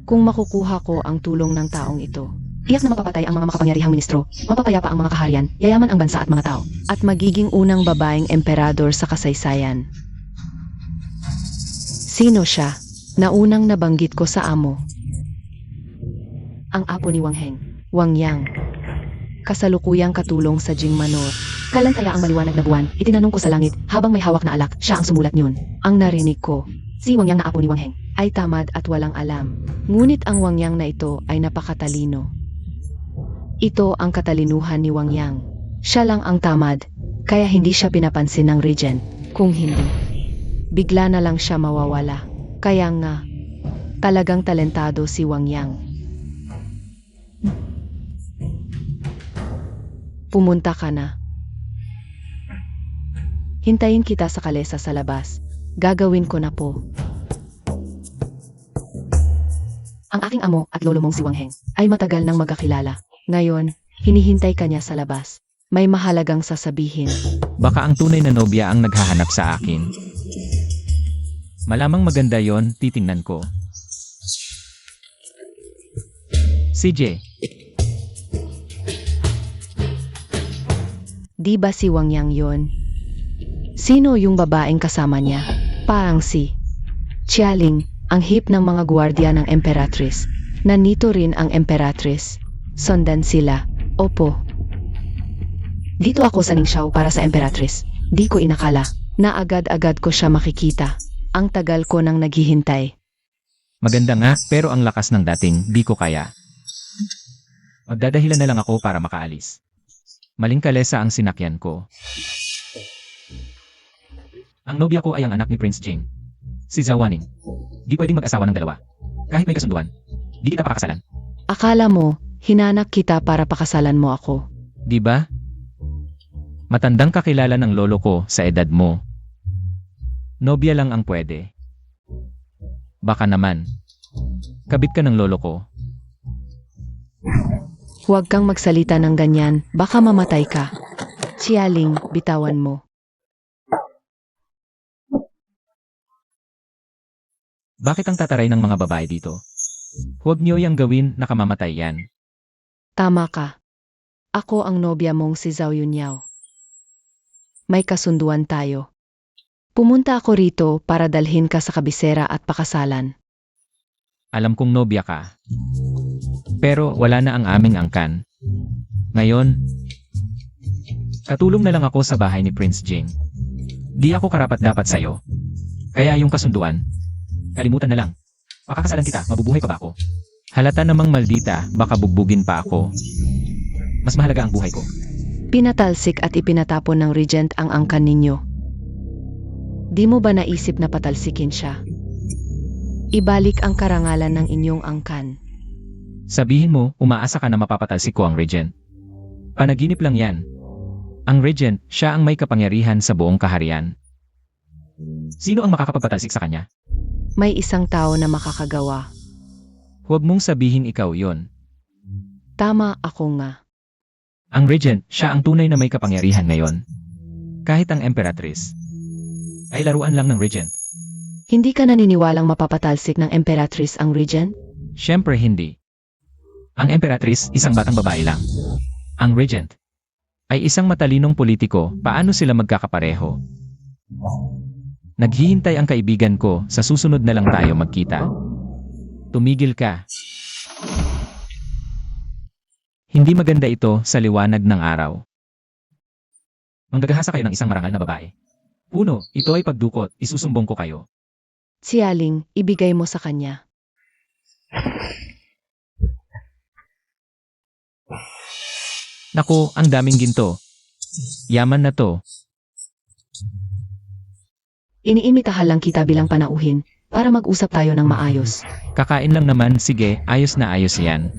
Kung makukuha ko ang tulong ng taong ito, tiyak na mapapatay ang mga makapangyarihang ministro, mapapayapa ang mga kaharian, yayaman ang bansa at mga tao, at magiging unang babaeng emperador sa kasaysayan. Sino siya? Naunang nabanggit ko sa amo. Ang apo ni Wang Heng, Wang Yang. kasalukuyang katulong sa Jing Manor. Kailan kaya ang maliwanag na buwan? Itinanong ko sa langit, habang may hawak na alak, siya ang sumulat niyon. Ang narinig ko, si Wang Yang na apo ni Wang Heng, ay tamad at walang alam. Ngunit ang Wang Yang na ito ay napakatalino. Ito ang katalinuhan ni Wang Yang. Siya lang ang tamad, kaya hindi siya pinapansin ng Regent. Kung hindi, bigla na lang siya mawawala. Kaya nga, talagang talentado si Wang Yang. Pumunta ka na. Hintayin kita sa kalesa sa labas. Gagawin ko na po. Ang aking amo at lolo mong si Wang Heng ay matagal nang magkakilala. Ngayon, hinihintay ka niya sa labas. May mahalagang sasabihin. Baka ang tunay na nobya ang naghahanap sa akin. Malamang maganda yon, titingnan ko. CJ, Di ba si Wang Yang yon? Sino yung babaeng kasama niya? Parang si Qialing, ang hip ng mga gwardiya ng Emperatrice. Nandito rin ang Emperatrice. Sundan sila. Opo. Dito ako sa Ningxiao para sa Emperatrice. Di ko inakala na agad-agad ko siya makikita. Ang tagal ko nang naghihintay. maganda nga pero ang lakas ng dating, di ko kaya. Magdadahilan na lang ako para makaalis. Maling kalesa ang sinakyan ko. Ang nobya ko ay ang anak ni Prince Jing. Si Zhao Waning. Di pwedeng mag-asawa ng dalawa. Kahit may kasunduan, di kita pakakasalan. Akala mo, hinanak kita para pakasalan mo ako. Di ba? Matandang kakilala ng lolo ko sa edad mo. Nobya lang ang pwede. Baka naman. Kabit ka ng lolo ko. Huwag kang magsalita ng ganyan, baka mamatay ka. Qialing, bitawan mo. Bakit ang tataray ng mga babae dito? Huwag niyo yang gawin, nakamamatay yan. Tama ka. Ako ang nobya mong si Zhao Yunyao. May kasunduan tayo. Pumunta ako rito para dalhin ka sa kabisera at pakasalan. Alam kong nobya ka. Pero wala na ang aming angkan. Ngayon, katulong na lang ako sa bahay ni Prince Jing. Di ako karapat-dapat sa'yo. Kaya yung kasunduan, kalimutan na lang. Pakakasalan kita, mabubuhay pa ba ako? Halata namang maldita, baka bugbugin pa ako. Mas mahalaga ang buhay ko. Pinatalsik at ipinatapon ng Regent ang angkan ninyo. Di mo ba naisip na patalsikin siya? Ibalik ang karangalan ng inyong angkan. Sabihin mo, umaasa ka na mapapatalsik ko ang Regent. Panaginip lang yan. Ang Regent, siya ang may kapangyarihan sa buong kaharian. Sino ang makakapagpatalsik sa kanya? May isang tao na makakagawa. Huwag mong sabihin ikaw yon. Tama, ako nga. Ang Regent, siya ang tunay na may kapangyarihan ngayon. Kahit ang Emperatrice ay laruan lang ng Regent. Hindi ka naniniwalang mapapatalsik ng Emperatrice ang Regent? Siyempre hindi. Ang Emperatrice, isang batang babae lang. Ang Regent ay isang matalinong politiko, paano sila magkakapareho? Naghihintay ang kaibigan ko, sa susunod na lang tayo magkita. Tumigil ka. Hindi maganda ito sa liwanag ng araw. Manggagahasa kayo ng isang marangal na babae. Puno, ito ay pagdukot, isusumbong ko kayo. Qialing, ibigay mo sa kanya. Naku, ang daming ginto. Yaman na to. Iniimitahan lang kita bilang panauhin para mag-usap tayo ng maayos. Kakain lang naman, sige, ayos na ayos yan.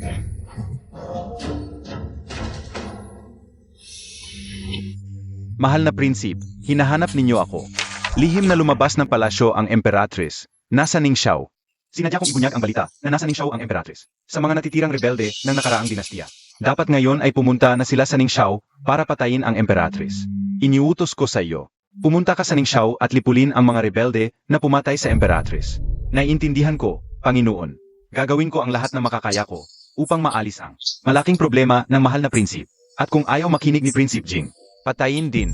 Mahal na prinsip, hinahanap ninyo ako. Lihim na lumabas ng palasyo ang Emperatrice. Nasa Ningxiao. Sinadya kong ibunyag ang balita na nasa Ningxiao ang Emperatrice sa mga natitirang rebelde ng nakaraang dinastiya. Dapat ngayon ay pumunta na sila sa Ningxiao para patayin ang Emperatrice. Iniutos ko sa iyo. Pumunta ka sa Ningxiao at lipulin ang mga rebelde na pumatay sa Emperatrice. Naiintindihan ko, Panginoon. Gagawin ko ang lahat na makakaya ko upang maalis ang malaking problema ng mahal na prinsip. At kung ayaw makinig ni Prinsip Jing, Patayin din.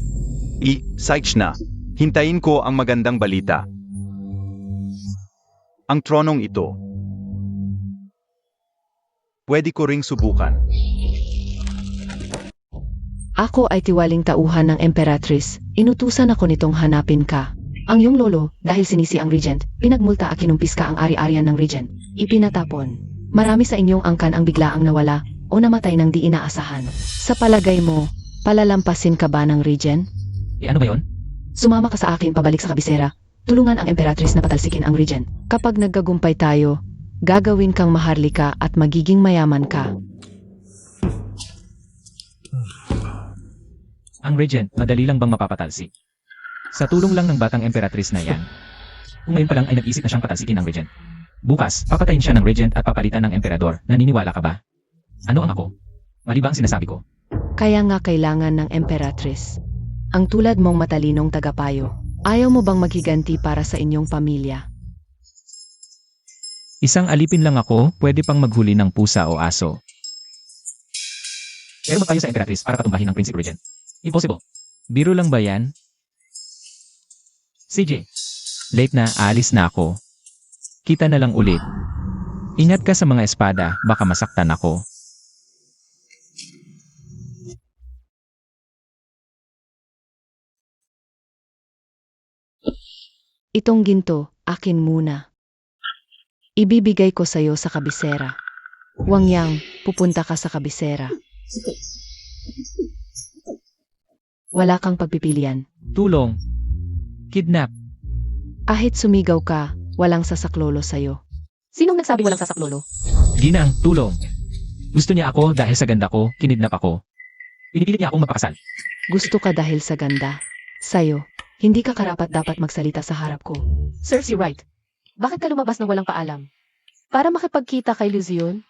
Saich na. Hintayin ko ang magandang balita. Ang tronong ito. Pwede ko ring subukan. Ako ay tiwaling tauhan ng Emperatrice. Inutusan ako nitong hanapin ka. Ang iyong lolo, dahil sinisi ang Regent, pinagmulta at kinumpis ka ang ari-arian ng Regent. Ipinatapon. Marami sa inyong angkan ang biglaang nawala o namatay ng di inaasahan. Sa palagay mo, palalampasin ka ba ng Regent? Ano ba yon? Sumama ka sa akin pabalik sa kabisera. Tulungan ang Emperatrice na patalsikin ang Regent. Kapag naggagumpay tayo, gagawin kang maharlika at magiging mayaman ka. Ang Regent, madali lang bang mapapatalsik? Sa tulong lang ng batang Emperatrice na yan. Kung ngayon pa lang ay nag-isip na siyang patalsikin ang Regent. Bukas, papatayin siya ng Regent at papalitan ng Emperador. Naniniwala ka ba? Ano ang ako? Mali ba ang sinasabi ko? Kaya nga kailangan ng Emperatrice. Ang tulad mong matalinong tagapayo. Ayaw mo bang maghiganti para sa inyong pamilya? Isang alipin lang ako, pwede pang maghuli ng pusa o aso. Pero magtayo sa Emperatrice para patumbahin ang Prinsipe Regent. Impossible. Biro lang ba yan? CJ. Late na, aalis na ako. Kita na lang ulit. Ingat ka sa mga espada, baka masaktan ako. Itong ginto, akin muna. Ibibigay ko sa'yo sa kabisera. Wang Yang, pupunta ka sa kabisera. Wala kang pagpipilian. Tulong. Kidnap. Ahit sumigaw ka, walang sasaklolo sa'yo. Sinong nagsabi walang sasaklolo? Ginang, tulong. Gusto niya ako dahil sa ganda ko, kinidnap ako. Pinipilit niya akong mapakasal. Gusto ka dahil sa ganda. Sa'yo, hindi ka karapat dapat magsalita sa harap ko. Sir, si Wright. Bakit ka lumabas ng walang paalam? Para makipagkita kay Luzion?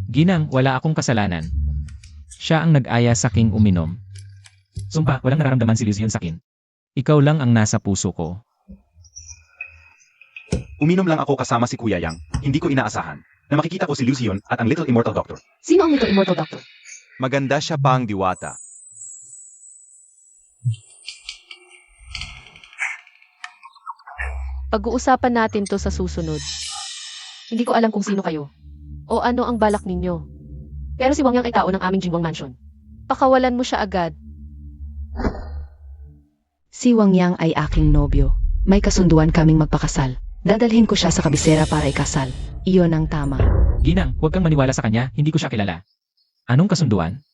Ginang, wala akong kasalanan. Siya ang nag-aya sa king uminom. Sumpa, walang nararamdaman si Luzion sa akin. Ikaw lang ang nasa puso ko. Uminom lang ako kasama si Kuya Yang. Hindi ko inaasahan na makikita ko si Lucion at ang Little Immortal Doctor. Sino ang Little Immortal Doctor? Maganda siya pa ang diwata. Pag-uusapan natin to sa susunod. Hindi ko alam kung sino kayo. O ano ang balak ninyo. Pero si Wang Yang ay tao ng aming Jingwang Mansion. Pakawalan mo siya agad. Si Wang Yang ay aking nobyo. May kasunduan kaming magpakasal. Dadalhin ko siya sa kabisera para ikasal. Iyon ang tama. Ginang, huwag kang maniwala sa kanya, hindi ko siya kilala. Anong kasunduan?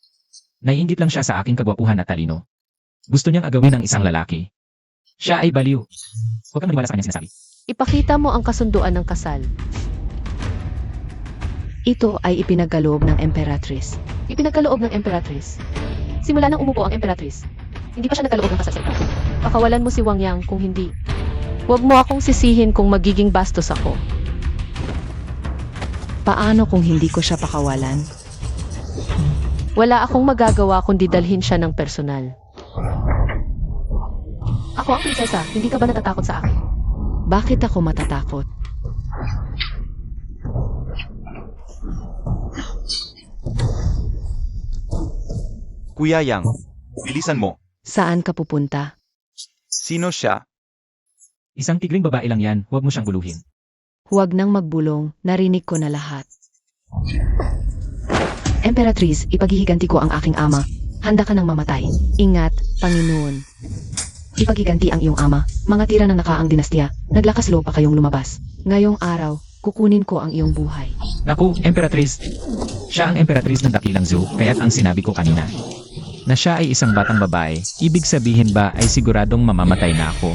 Naiinggit lang siya sa aking kagwapuhan at talino. Gusto niyang agawin ng isang lalaki. Siya ay baliw. Huwag kang maniwala sa kanyang sinasabi. Ipakita mo ang kasunduan ng kasal. Ito ay ipinagkaloob ng Emperatrice. Ipinagkaloob ng Emperatrice. Simula nang umupo ang Emperatrice, hindi pa siya nagkaloob ng kasal sa iba. Pakawalan mo si Wang Yang kung hindi. Huwag mo akong sisihin kung magiging bastos ako. Paano kung hindi ko siya pakawalan? Wala akong magagawa kundi dalhin siya ng personal. Ako ang prinsesa, hindi ka ba natatakot sa akin? Bakit ako matatakot? Kuya Yang, Bilisan mo. Saan ka pupunta? sino siya? Isang tigring babae lang yan, huwag mo siyang guluhin. Huwag nang magbulong, narinig ko na lahat. Emperatrice, ipaghihiganti ko ang aking ama. Handa ka nang mamatay. Ingat, Panginoon. Ipaghiganti ang iyong ama. Mga tira ng nakaang dinastiya, naglakas loob pa kayong lumabas. Ngayong araw, kukunin ko ang iyong buhay. Naku, Emperatrice. Siya ang Emperatrice ng Dakilang Zoo, kaya't ang sinabi ko kanina. Na siya ay isang batang babae, ibig sabihin ba ay siguradong mamamatay na ako.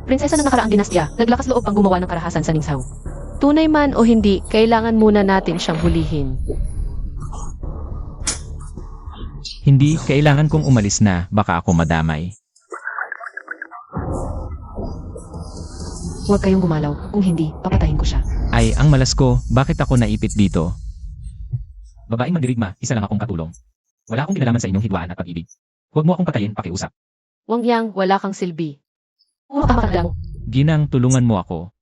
Prinsesa ng nakaraang dinastya, naglakas loob pang gumawa ng karahasan sa Ningzhou. Tunay man o hindi, kailangan muna natin siyang hulihin. Hindi, kailangan kong umalis na, baka ako madamay. Huwag kayong gumalaw, kung hindi, papatayin ko siya. Ay, ang malas ko, bakit ako naipit dito? Babaeng mandirigma, isa lang akong katulong. Wala akong kinalaman sa inyong hidwaan at pag-ibig. Huwag mo akong patayin, pakiusap. Wang Yang, wala kang silbi. Puro ka makadamo. Ginang, tulungan mo ako.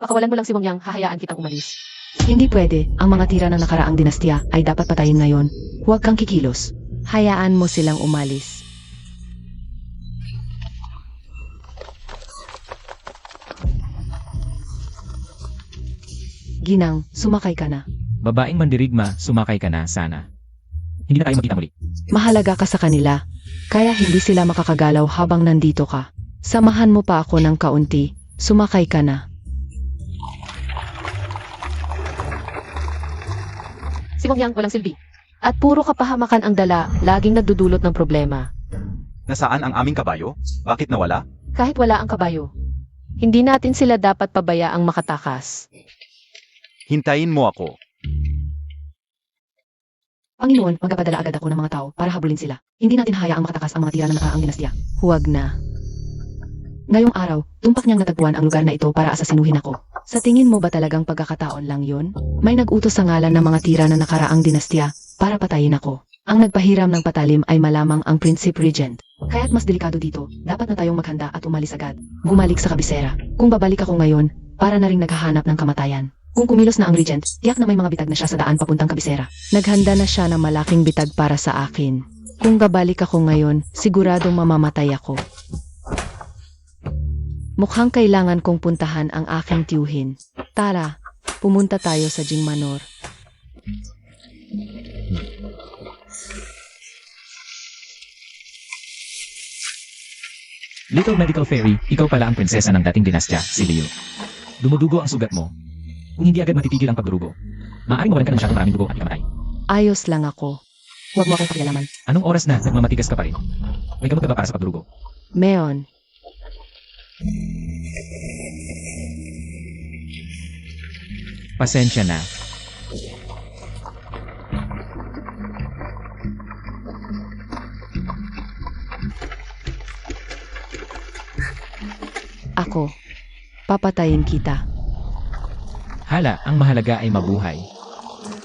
Pakawalan mo lang si Wang Yang, hahayaan kitang umalis. Hindi pwede, ang mga tira ng nakaraang dinastiya ay dapat patayin ngayon. Huwag kang kikilos. Hayaan mo silang umalis. Ginang, sumakay ka na. Babaeng mandirigma, sumakay ka na, sana. Hindi na tayo magkita muli. Mahalaga ka sa kanila, kaya hindi sila makakagalaw habang nandito ka. Samahan mo pa ako ng kaunti, sumakay ka na. Si Wang Yang walang silbi. At puro kapahamakan ang dala, laging nagdudulot ng problema. Nasaan ang aming kabayo? Bakit nawala? Kahit wala ang kabayo. Hindi natin sila dapat pabayaang makatakas. Hintayin mo ako. Panginoon, magpapadala agad ako ng mga tao para habulin sila. Hindi natin hayaang makatakas ang mga tira ng nakaraang dinastya. Huwag na. Ngayong araw, tumpak niyang natagpuan ang lugar na ito para asasinuhin ako. Sa tingin mo ba talagang pagkakataon lang yon? May nag-utos sa ngalan ng mga tira ng nakaraang dinastya para patayin ako. Ang nagpahiram ng patalim ay malamang ang Principe Regent. Kaya't mas delikado dito, dapat na tayong maghanda at umalis agad. Bumalik sa kabisera. Kung babalik ako ngayon, para na ring naghahanap ng kamatayan. Kung kumilos na ang Regent, tiyak na may mga bitag na siya sa daan papuntang kabisera. Naghanda na siya ng malaking bitag para sa akin. Kung babalik ako ngayon, siguradong mamamatay ako. Mukhang kailangan kong puntahan ang aking tiyuhin. Tara, pumunta tayo sa Jing Manor. Little Medical Fairy, ikaw pala ang prinsesa ng dating dinastya, si Liu. Dumudugo ang sugat mo. Kung hindi agad matitigil ang pagdurugo, maaaring mawalan ka ng masyadong maraming dugo at ikamatay. Ayos lang ako. Huwag mo akong pakialaman. Anong oras na nagmamatigas ka pa rin? May gamot ka ba para sa pagdurugo? Meon. Pasensya na. Ako. Papatayin kita. Hala, ang mahalaga ay mabuhay.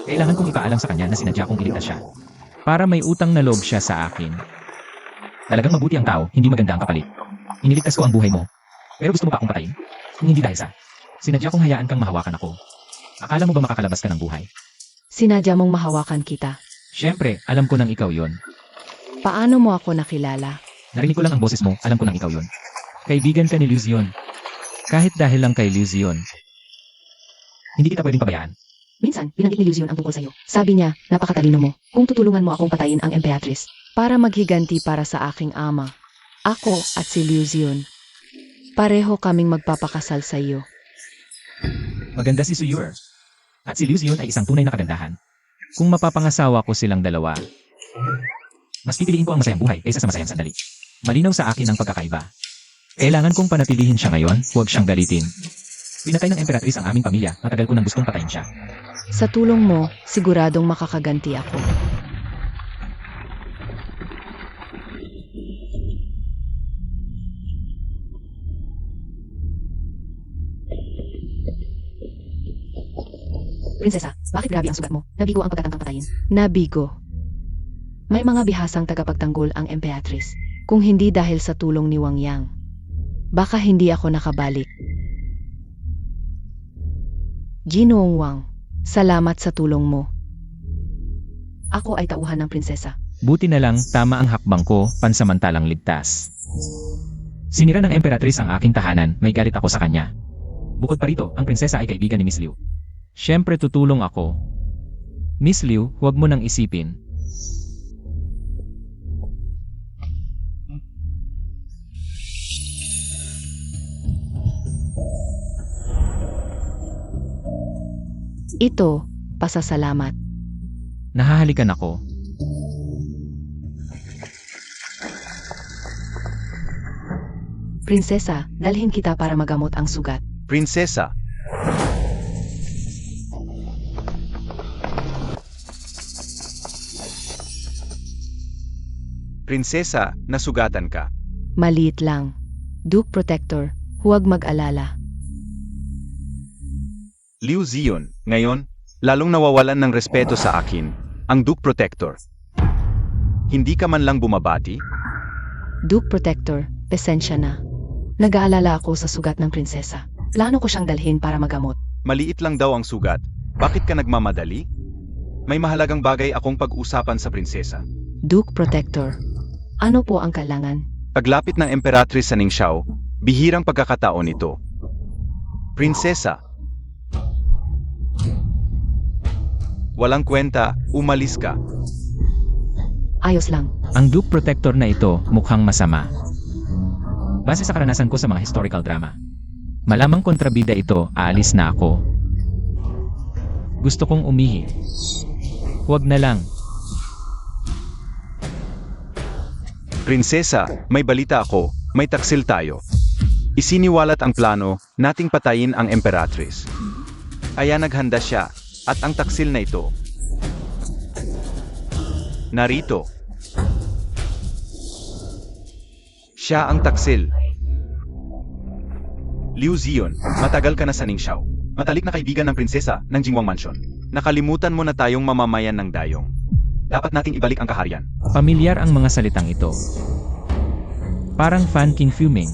Kailangan kong ipaalam sa kanya na sinadya kong iligtas siya. Para may utang na loob siya sa akin. Talagang mabuti ang tao, hindi maganda ang kapalit. Iniligtas ko ang buhay mo. Pero gusto mo pa akong patayin? Kung hindi dahil sa sinadya kong hayaan kang mahawakan ako. Akala mo ba makakalabas ka ng buhay? Sinadya mong mahawakan kita. Siyempre, alam ko nang ikaw yon. Paano mo ako nakilala? Narinig ko lang ang boses mo, alam ko nang ikaw yon. Kaibigan ka ni Luzion. Kahit dahil lang kay Luzion. Hindi kita pwedeng pabayaan. Minsan, binanggit ni Luzion ang tungkol sa'yo. Sabi niya, napakatalino mo. Kung tutulungan mo akong patayin ang Emperatrice. Para maghiganti para sa aking ama. Ako at si Luzion. Pareho kaming magpapakasal sa iyo. Maganda si Suyur. At si Luzion ay isang tunay na kagandahan. Kung mapapangasawa ko silang dalawa, mas pipiliin ko ang masayang buhay kaysa sa masayang sandali. Malinaw sa akin ang pagkakaiba. Kailangan kong panatilihin siya ngayon, huwag siyang galitin. Pinatay ng Emperatrice ang aming pamilya, matagal ko nang gustong patayin siya. Sa tulong mo, siguradong makakaganti ako. Prinsesa, bakit grabe ang sugat mo? Nabigo ang pagkatangkang patayin. Nabigo. May mga bihasang tagapagtanggol ang Emperatrice. Kung hindi dahil sa tulong ni Wang Yang, baka hindi ako nakabalik. Ginoong Wang, salamat sa tulong mo. Ako ay tauhan ng prinsesa. Buti na lang, tama ang hakbang ko, pansamantalang ligtas. Sinira ng Emperatrice ang aking tahanan, may galit ako sa kanya. Bukod pa rito, ang prinsesa ay kaibigan ni Miss Liu. Siyempre tutulong ako. Miss Liu, huwag mo nang isipin. Ito, pasasalamat. Nahahalikan ako. Prinsesa, dalhin kita para magamot ang sugat. Prinsesa, Prinsesa, nasugatan ka. Maliit lang. Duke Protector, huwag mag-alala. Liu Zion, ngayon, lalong nawawalan ng respeto sa akin, ang Duke Protector. Hindi ka man lang bumabati? Duke Protector, pasensya na. Nag-aalala ako sa sugat ng prinsesa. Plano ko siyang dalhin para magamot. Maliit lang daw ang sugat. Bakit ka nagmamadali? May mahalagang bagay akong pag-usapan sa prinsesa. Duke Protector, ano po ang kailangan? Paglapit ng Emperatrice sa Ningxiao, bihirang pagkakataon ito. Prinsesa, walang kwenta, umalis ka. Ayos lang. Ang Duke Protector na ito mukhang masama. Base sa karanasan ko sa mga historical drama. Malamang kontrabida ito, aalis na ako. Gusto kong umihi. Huwag na lang. Prinsesa, may balita ako, may taksil tayo. Isiniwalat ang plano, nating patayin ang Emperatrice. Kaya naghanda siya, at ang taksil na ito. Narito. Siya ang taksil. Liu Zion, matagal ka na sa Ningxiao. Matalik na kaibigan ng prinsesa ng Jingwang Mansion. Nakalimutan mo na tayong mamamayan ng Dayong. Dapat nating ibalik ang kaharian. Pamilyar ang mga salitang ito. Parang Fan King Fuming.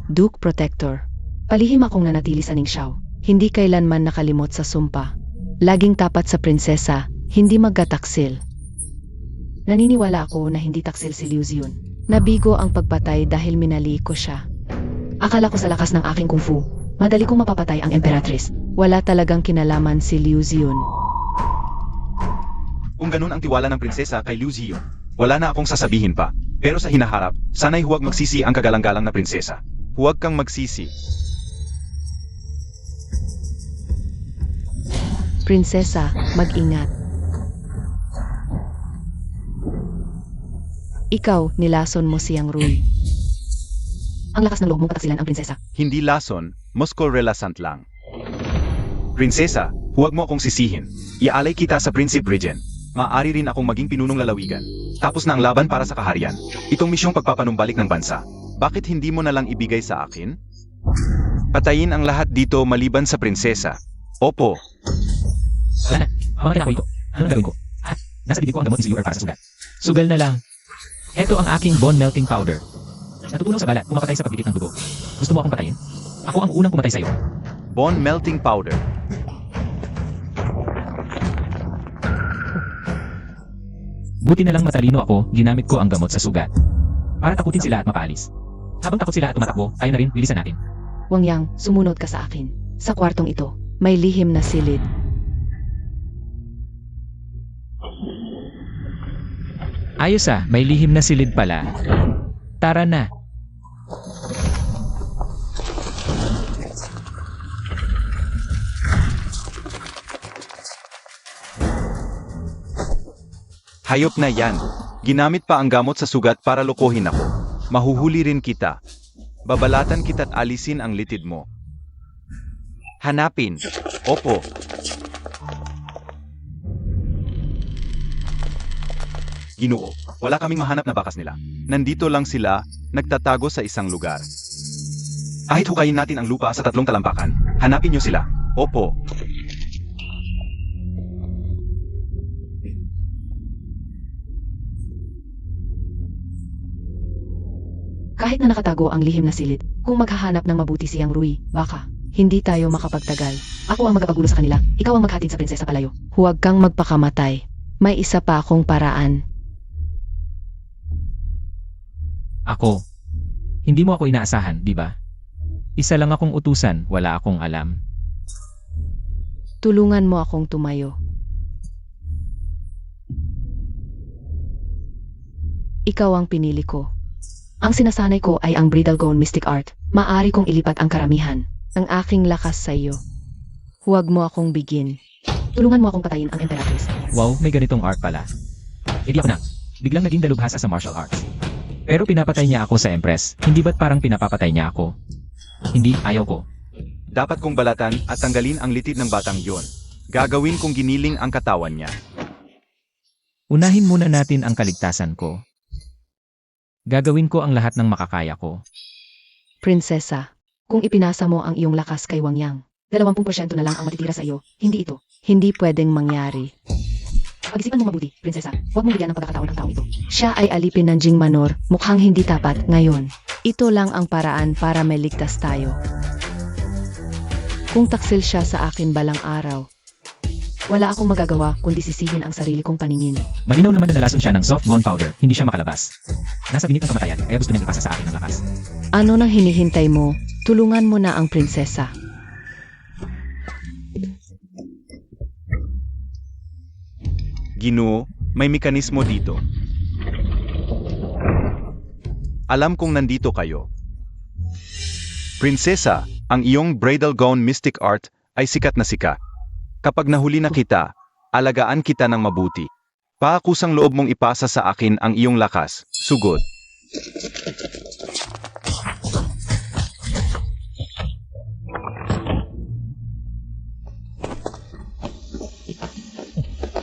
Duke Protector. Palihim akong nanatili sa Ningxiao. Hindi kailanman nakalimot sa sumpa. Laging tapat sa prinsesa, hindi magkataksil. Naniniwala ako na hindi taksil si Liu Zion. Nabigo ang pagpatay dahil minali ko siya. Akala ko sa lakas ng aking kung fu, madali kong mapapatay ang Emperatrice. Wala talagang kinalaman si Liu Zion. Kung ganun ang tiwala ng prinsesa kay Liu Zion, wala na akong sasabihin pa. Pero sa hinaharap, sana'y huwag magsisi ang kagalang-galang na prinsesa. Huwag kang magsisi. Prinsesa, mag-ingat. Ikaw, nilason mo siyang Rui. Ang lakas ng loob mong pataksilan ang prinsesa. Hindi lason, Moscow relasant lang. Prinsesa, huwag mo akong sisihin. Iaalay kita sa Prince Regent. Maaari rin akong maging pinunong lalawigan. Tapos na ang laban para sa kaharian. Itong misyong pagpapanumbalik ng bansa. Bakit hindi mo na lang ibigay sa akin? Patayin ang lahat dito maliban sa prinsesa. Opo, Wala na. Mga kinako ito. Anong gagawin ko? Nasa bibig ko ang gamot ni Silver para sa sugat. Sugal na lang. Heto ang aking bone melting powder. Natutulong sa balat, pumapatay sa pagdikit ng dugo. Gusto mo akong patayin? Ako ang unang pumatay sa'yo. bone melting powder. Buti na lang matalino ako, ginamit ko ang gamot sa sugat. Para takutin sila at mapaalis. Habang takot sila at tumatakbo, tayo na rin, bilisan natin. Wang Yang, sumunod ka sa akin. Sa kwartong ito, may lihim na silid. Ayos may lihim na silid pala. Tara na. Hayop na yan. Ginamit pa ang gamot sa sugat para lokohin ako. Mahuhuli rin kita. Babalatan kita't alisin ang litid mo. Hanapin. Opo. Ginoo, wala kaming mahanap na bakas nila. Nandito lang sila, nagtatago sa isang lugar. Kahit hukayin natin ang lupa sa 3 talampakan, hanapin niyo sila. Opo. Kahit na nakatago ang lihim na silid, kung maghahanap ng mabuti siyang Rui, baka hindi tayo makapagtagal. Ako ang magapagulo sa kanila, ikaw ang maghatid sa prinsesa palayo. Huwag kang magpakamatay. May isa pa akong paraan. Ako. Hindi mo ako inaasahan, di ba? Isa lang akong utusan, wala akong alam. Tulungan mo akong tumayo. Ikaw ang pinili ko. Ang sinasanay ko ay ang Bridal Gone Mystic Art. Maari kong ilipat ang karamihan. Ang aking lakas sa iyo. Huwag mo akong bigin. Tulungan mo akong patayin ang Emperatrice. Wow, may ganitong art pala. Hindi ako na. Biglang naging dalubhasa sa martial arts. Pero pinapatay niya ako sa Empress. Hindi ba't parang pinapapatay niya ako? Hindi, ayaw ko. Dapat kong balatan at tanggalin ang litid ng batang yon. Gagawin kong giniling ang katawan niya. Unahin muna natin ang kaligtasan ko. Gagawin ko ang lahat ng makakaya ko. Prinsesa, kung ipinasa mo ang iyong lakas kay Wang Yang, 20% na lang ang matitira sa iyo. Hindi ito. Hindi pwedeng mangyari. Pag-isipan mo mabuti, prinsesa. Huwag mong bigyan ng pagkakataon ang tao ito. Siya ay alipin ng Jing Manor, mukhang hindi tapat ngayon. Ito lang ang paraan para may ligtas tayo. Kung taksil siya sa akin balang araw, wala akong magagawa kundi sisihin ang sarili kong paningin. Malinaw naman na nalason siya ng soft bone powder, hindi siya makalabas. Nasa binit ng kamatayan, kaya gusto niyang ipasa sa akin ng lakas. Ano nang hinihintay mo? Tulungan mo na ang prinsesa. Ginoo, May mekanismo dito. Alam kong nandito kayo. Prinsesa, ang iyong bridal gown mystic art ay sikat na sikat. Kapag nahuli na kita, alagaan kita ng mabuti. Paakusang loob mong ipasa sa akin ang iyong lakas, sugod.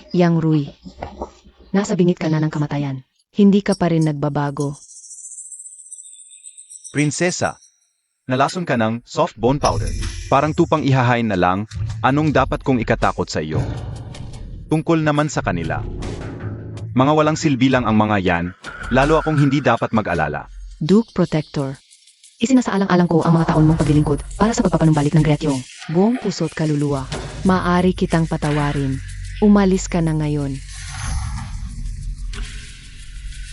Yang Rui, nasa bingit ka na ng kamatayan. Hindi ka pa rin nagbabago. Prinsesa, nalason ka ng soft bone powder. Parang tupang ihahain na lang, anong dapat kong ikatakot sa iyo? Tungkol naman sa kanila. Mga walang silbi lang ang mga yan, lalo akong hindi dapat mag-alala. Duke Protector. Isinasaalang-alang ko ang mga taon mong paglilingkod para sa pagpapanumbalik ng Gretyong. Buong puso't kaluluwa. Maaari kitang patawarin. Umalis ka na ngayon.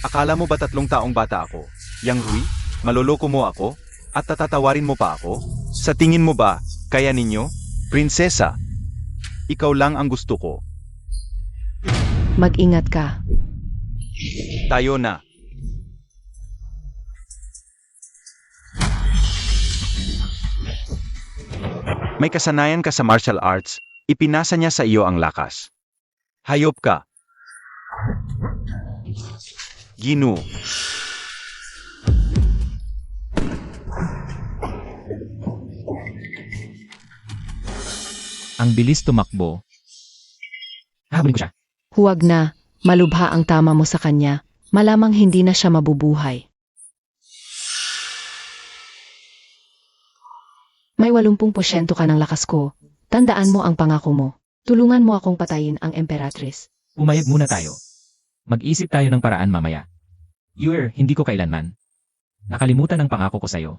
Akala mo ba 3 taong bata ako? Yang Rui, maloloko mo ako? At tatatawarin mo pa ako? Sa tingin mo ba, kaya ninyo? Prinsesa, ikaw lang ang gusto ko. Mag-ingat ka. Tayo na. May kasanayan ka sa martial arts, ipinasa niya sa iyo ang lakas. Hayop ka. Ginu. Ang bilis tumakbo. Hahabulin ko siya. Huwag na. Malubha ang tama mo sa kanya. Malamang hindi na siya mabubuhay. May 80% ka ng lakas ko. Tandaan mo ang pangako mo. Tulungan mo akong patayin ang Emperatrice. Pumayag muna tayo. Mag-isip tayo ng paraan mamaya. Hindi ko kailanman. Nakalimutan ang pangako ko sa'yo.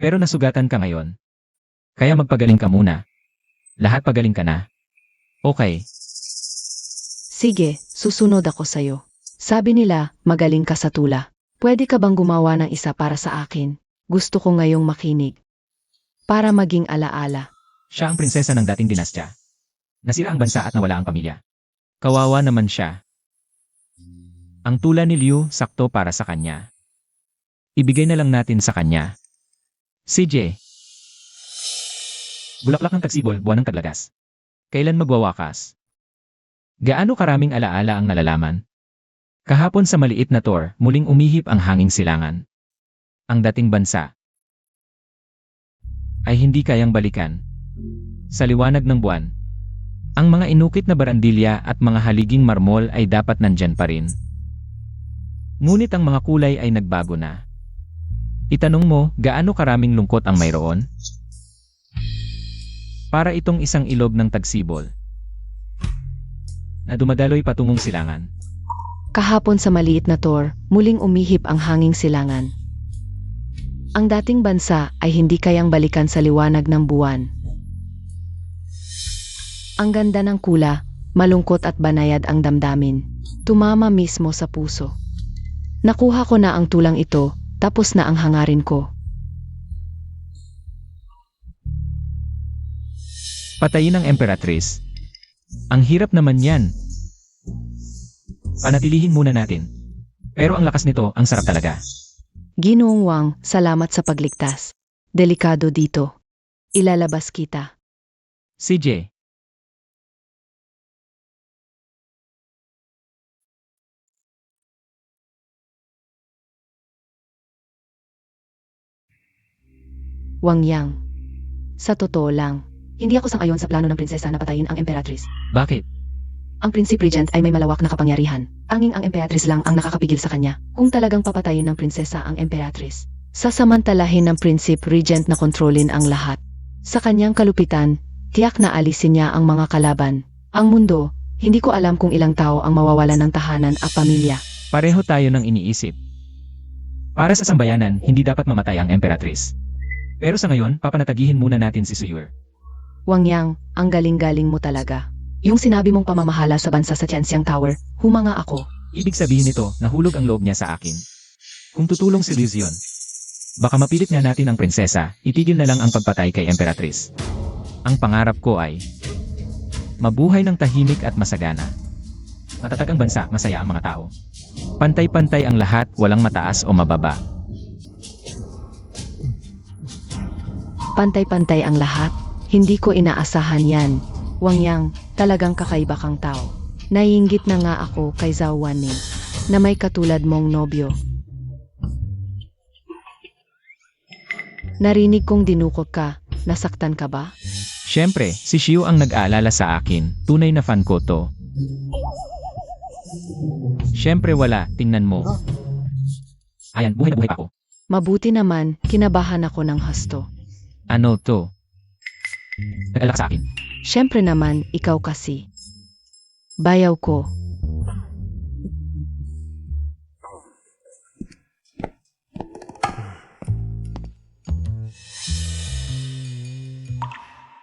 Pero nasugatan ka ngayon. Kaya magpagaling ka muna. Lahat pagaling ka na. Okay. Sige, susunod ako sa'yo. Sabi nila, magaling ka sa tula. Pwede ka bang gumawa ng isa para sa akin? Gusto ko ngayong makinig. Para maging alaala. Siya ang prinsesa ng dating dinastya. Nasira ang bansa at nawala ang pamilya. Kawawa naman siya. Ang tula ni Liu sakto para sa kanya. Ibigay na lang natin sa kanya. CJ. Bulaklak ng tagsibol, buwan ng taglagas. Kailan magwawakas? Gaano karaming alaala ang nalalaman? Kahapon sa maliit na tor, muling umihip ang hanging silangan. Ang dating bansa ay hindi kayang balikan. Sa liwanag ng buwan, ang mga inukit na barandilya at mga haliging marmol ay dapat nandyan pa rin. Ngunit ang mga kulay ay nagbago na. Itanong mo, gaano karaming lungkot ang mayroon? Para itong isang ilog ng tagsibol na dumadaloy patungong silangan. Kahapon sa maliit na tor, muling umihip ang hanging silangan. Ang dating bansa ay hindi kayang balikan sa liwanag ng buwan. Ang ganda ng kula, malungkot at banayad ang damdamin. Tumama mismo sa puso. Nakuha ko na ang tulang ito, tapos na ang hangarin ko. Patayin ang Emperatrice. Ang hirap naman yan. Panatilihin muna natin. Pero ang lakas nito, ang sarap talaga. Ginoong Wang, salamat sa pagligtas. Delikado dito. Ilalabas kita. CJ. Wang Yang. Sa totoo lang, hindi ako sang-ayon sa plano ng prinsesa na patayin ang Emperatrice. Bakit? Ang Prinsipe Regent ay may malawak na kapangyarihan. Anging ang Emperatrice lang ang nakakapigil sa kanya. Kung talagang papatayin ng prinsesa ang Emperatrice, sasamantalahin ng Prinsipe Regent na kontrolin ang lahat. Sa kanyang kalupitan, tiyak na alisin niya ang mga kalaban. Ang mundo, hindi ko alam kung ilang tao ang mawawalan ng tahanan at pamilya. Pareho tayo ng iniisip. Para sa sambayanan, hindi dapat mamatay ang Emperatrice. Pero sa ngayon, papanatagihin muna natin si Suyur. Wang Yang, ang galing-galing mo talaga. Yung sinabi mong pamamahala sa bansa sa Tianxiang Tower, humanga ako. Ibig sabihin nito, nahulog ang loob niya sa akin. Kung tutulong si Liu Zion, baka mapilit nga natin ang prinsesa, itigil na lang ang pagpatay kay Emperatrice. Ang pangarap ko ay mabuhay ng tahimik at masagana. Matatag ang bansa, masaya ang mga tao. Pantay-pantay ang lahat, walang mataas o mababa. Pantay-pantay ang lahat. Hindi ko inaasahan yan. Wang Yang, talagang kakaiba kang tao. Naiinggit na nga ako kay Zhao Wanning na may katulad mong nobyo. Narinig kong dinukot ka. Nasaktan ka ba? Siyempre, si Xiu ang nag-aalala sa akin, tunay na fan ko to. Siyempre wala, tingnan mo. Ayan, buhay na buhay pa ako. Mabuti naman, kinabahan ako ng hasto. Ano to? Nag-alala ka sa akin. Siyempre naman, ikaw kasi. Bayaw ko.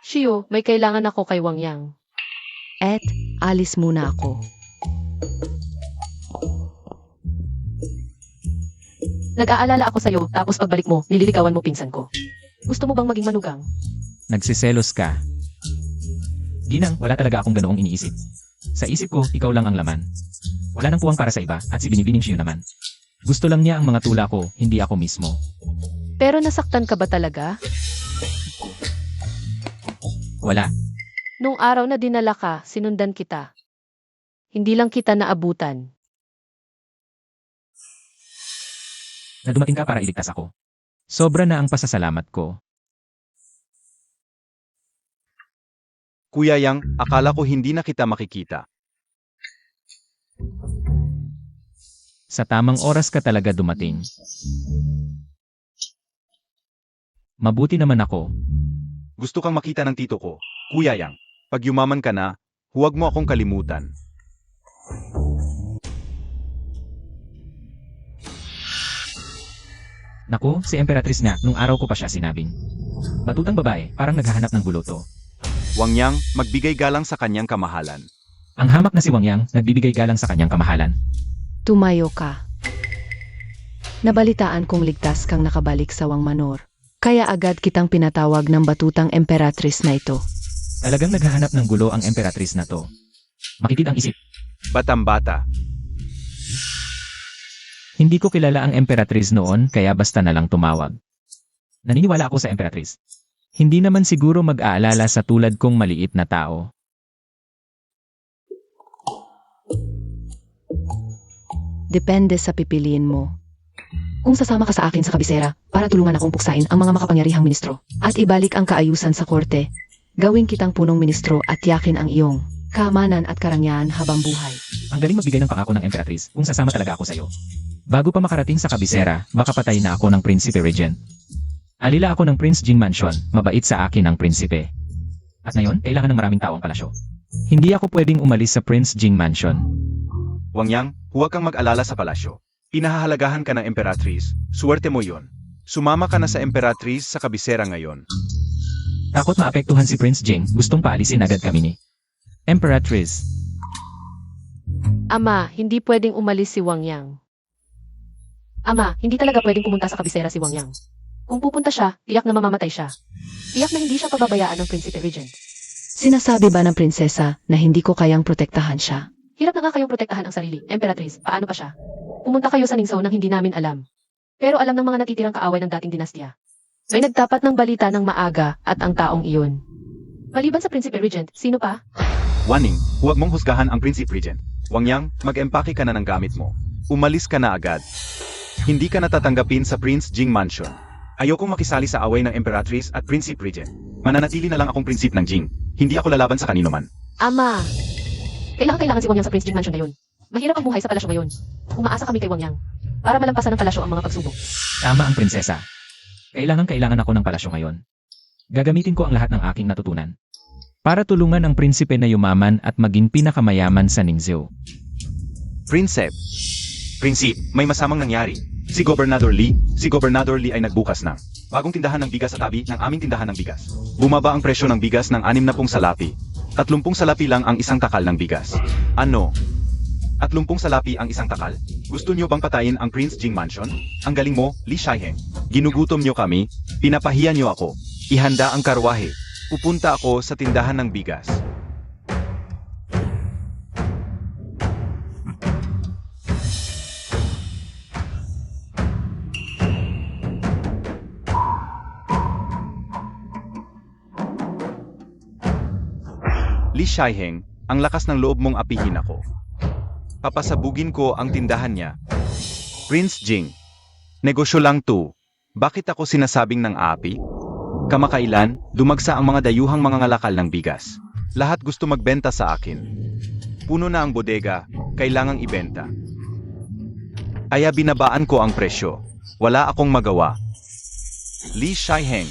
Shio, may kailangan ako kay Wang Yang. Et, alis muna ako. Nag-aalala ako sa'yo, tapos pagbalik mo, nililigawan mo pinsan ko. Gusto mo bang maging manugang? Nagsiselos ka. Ginang, wala talaga akong ganoong iniisip. Sa isip ko, ikaw lang ang laman. Wala nang puwang para sa iba, at si Binibining Xiu naman. Gusto lang niya ang mga tula ko, hindi ako mismo. Pero nasaktan ka ba talaga? Wala. Nung araw na dinala ka, sinundan kita. Hindi lang kita naabutan. Na dumating ka para iligtas ako. Sobra na ang pasasalamat ko. Kuya Yang, akala ko hindi na kita makikita. Sa tamang oras ka talaga dumating. Mabuti naman ako. Gusto kang makita ng tito ko. Kuya Yang, pag yumaman ka na, huwag mo akong kalimutan. Naku, si Emperatrice nga, nung araw ko pa siya sinabing. Batutang babae, parang naghahanap ng gulo to. Wang Yang, magbigay galang sa kanyang kamahalan. Ang hamak na si Wang Yang, nagbibigay galang sa kanyang kamahalan. Tumayo ka. Nabalitaan kong ligtas kang nakabalik sa Wang Manor. Kaya agad kitang pinatawag ng batutang emperatrice na ito. Talagang naghahanap ng gulo ang Emperatrice na to. Makitid ang isip. Batang-bata. Hindi ko kilala ang Emperatrice noon, kaya basta na lang tumawag. Naniniwala ako sa Emperatrice. Hindi naman siguro mag-aalala sa tulad kong maliit na tao. Depende sa pipiliin mo. Kung sasama ka sa akin sa kabisera para tulungan akong puksain ang mga makapangyarihang ministro at ibalik ang kaayusan sa korte, gawin kitang punong ministro at yakin ang iyong kaamanan at karangyaan habang buhay. Ang galing magbigay ng pangako ng Emperatrice kung sasama talaga ako sa'yo. Bago pa makarating sa kabisera, baka patay na ako ng Prinsipe Regent. Alila ako ng Prince Jing Mansion, mabait sa akin ang prinsipe. At ngayon, kailangan ng maraming tao ang palasyo. Hindi ako pwedeng umalis sa Prince Jing Mansion. Wang Yang, huwag kang mag-alala sa palasyo. Pinahahalagahan ka ng Emperatrice. Suwerte mo yon. Sumama ka na sa Emperatrice sa kabisera ngayon. Takot maapektuhan si Prince Jing, gustong paalisin agad kami ni Emperatrice. Ama, hindi pwedeng umalis si Wang Yang. Ama, hindi talaga pwedeng pumunta sa kabisera si Wang Yang. Kung pupunta siya, tiyak na mamamatay siya. Tiyak na hindi siya pababayaan ng Prinsipe Regent. Sinasabi ba ng prinsesa na hindi ko kayang protektahan siya? Hirap na nga kayong protektahan ang sarili. Emperatrice, paano pa siya? Pumunta kayo sa Ningzhou nang hindi namin alam. Pero alam ng mga natitirang kaaway ng dating dinastya. May nagtapat ng balita ng maaga at ang taong iyon. Maliban sa Prinsipe Regent, sino pa? Wanning, huwag mong husgahan ang Prinsipe Regent. Wang Yang, mag-empake ka na ng gamit mo. Umalis ka na agad. Hindi ka natatanggapin sa Prince Jing Mansion. Ayokong makisali sa away ng Emperatrice at Prinsipe Regent. Mananatili na lang akong Prinsipe ng Jing. Hindi ako lalaban sa kanino man. Ama! Kailangan si Wang Yang sa Prince Jing Mansion ngayon. Mahirap ang buhay sa palasyo ngayon. Umaasa kami kay Wang Yang para malampasan ng palasyo ang mga pagsubok. Tama ang prinsesa. Kailangan ako ng palasyo ngayon. Gagamitin ko ang lahat ng aking natutunan para tulungan ang prinsipe na yumaman at maging pinakamayaman sa Ningzhou. Prinsipe, may masamang nangyari. Si Gobernador Li ay nagbukas ng bagong tindahan ng bigas sa tabi ng aming tindahan ng bigas. Bumaba ang presyo ng bigas ng 60 salapi. 30 salapi lang ang isang takal ng bigas. Ano? 30 salapi ang isang takal? Gusto niyo bang patayin ang Prince Jing Mansion? Ang galing mo, Li Shaiheng. Ginugutom niyo kami, pinapahiya niyo ako. Ihanda ang karwahe. Pupunta ako sa tindahan ng bigas. Li Shaiheng, ang lakas ng loob mong apihin ako. Papasabugin ko ang tindahan niya. Prince Jing, negosyo lang to. Bakit ako sinasabing ng api? Kamakailan, dumagsa ang mga dayuhang mga ngalakal ng bigas. Lahat gusto magbenta sa akin. Puno na ang bodega, kailangang ibenta. Kaya binabaan ko ang presyo. Wala akong magawa. Li Shaiheng,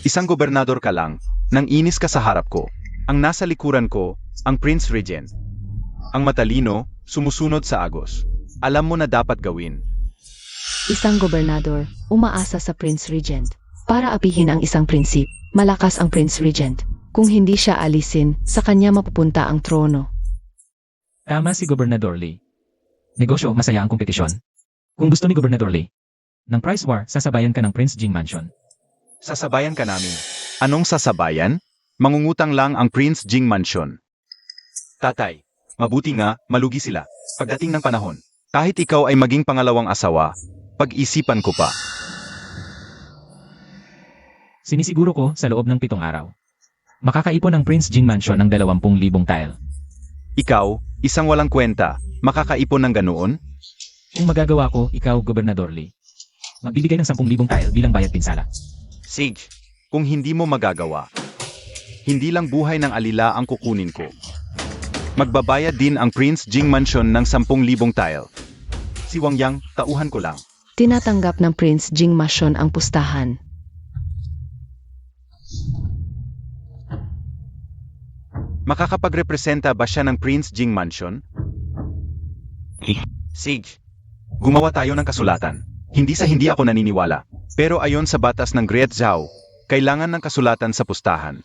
isang gobernador ka lang, nang inis ka sa harap ko. Ang nasa likuran ko, ang Prince Regent. Ang matalino, sumusunod sa agos. Alam mo na dapat gawin. Isang gobernador, umaasa sa Prince Regent. Para apihin ang isang prinsip, malakas ang Prince Regent. Kung hindi siya alisin, sa kanya mapupunta ang trono. Tama si Gobernador Lee. Negosyo, masaya ang kompetisyon. Kung gusto ni Gobernador Lee, ng price war, sasabayan ka ng Prince Jing Mansion. Sasabayan ka namin. Anong sasabayan? Mangungutang lang ang Prince Jing Mansion. Tatay, mabuti nga, malugi sila. Pagdating ng panahon, kahit ikaw ay maging pangalawang asawa, pag-isipan ko pa. Sinisiguro ko sa loob ng 7 araw. Makakaipon ang Prince Jing Mansion ng 20,000 tile. Ikaw, isang walang kwenta, makakaipon ng ganoon? Kung magagawa ko, ikaw, Gobernador Lee, magbibigay ng 10,000 tile bilang bayad pinsala. Sige, kung hindi mo magagawa, hindi lang buhay ng alila ang kukunin ko. Magbabayad din ang Prince Jing Mansion ng 10,000 tile. Si Wang Yang, tauhan ko lang. Tinatanggap ng Prince Jing Mansion ang pustahan. Makakapagrepresenta ba siya ng Prince Jing Mansion? Sige. Gumawa tayo ng kasulatan. Hindi sa hindi ako naniniwala. Pero ayon sa batas ng Great Zhao, kailangan ng kasulatan sa pustahan.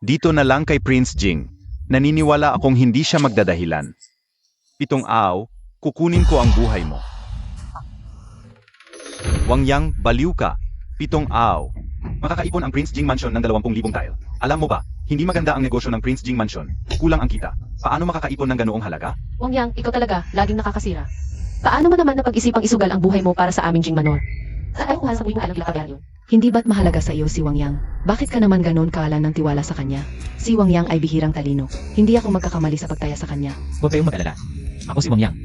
Dito na lang kay Prince Jing. Naniniwala akong hindi siya magdadahilan. 7 araw, kukunin ko ang buhay mo. Wang Yang, baliw ka. 7 araw. Makakaipon ang Prince Jing Mansion ng 20,000 tile. Alam mo ba, hindi maganda ang negosyo ng Prince Jing Mansion. Kulang ang kita. Paano makakaipon ng ganoong halaga? Wang Yang, ikaw talaga, laging nakakasira. Paano mo naman napag-isipang isugal ang buhay mo para sa aming Jing Manor? Saan ko sa buhay mo alam kilakabyar yun? Hindi ba't mahalaga sa iyo si Wang Yang? Bakit ka naman ganon kawalan ng tiwala sa kanya? Si Wang Yang ay bihirang talino. Hindi ako magkakamali sa pagtaya sa kanya. Huwag kayong mag-alala. Ako si Wang Yang.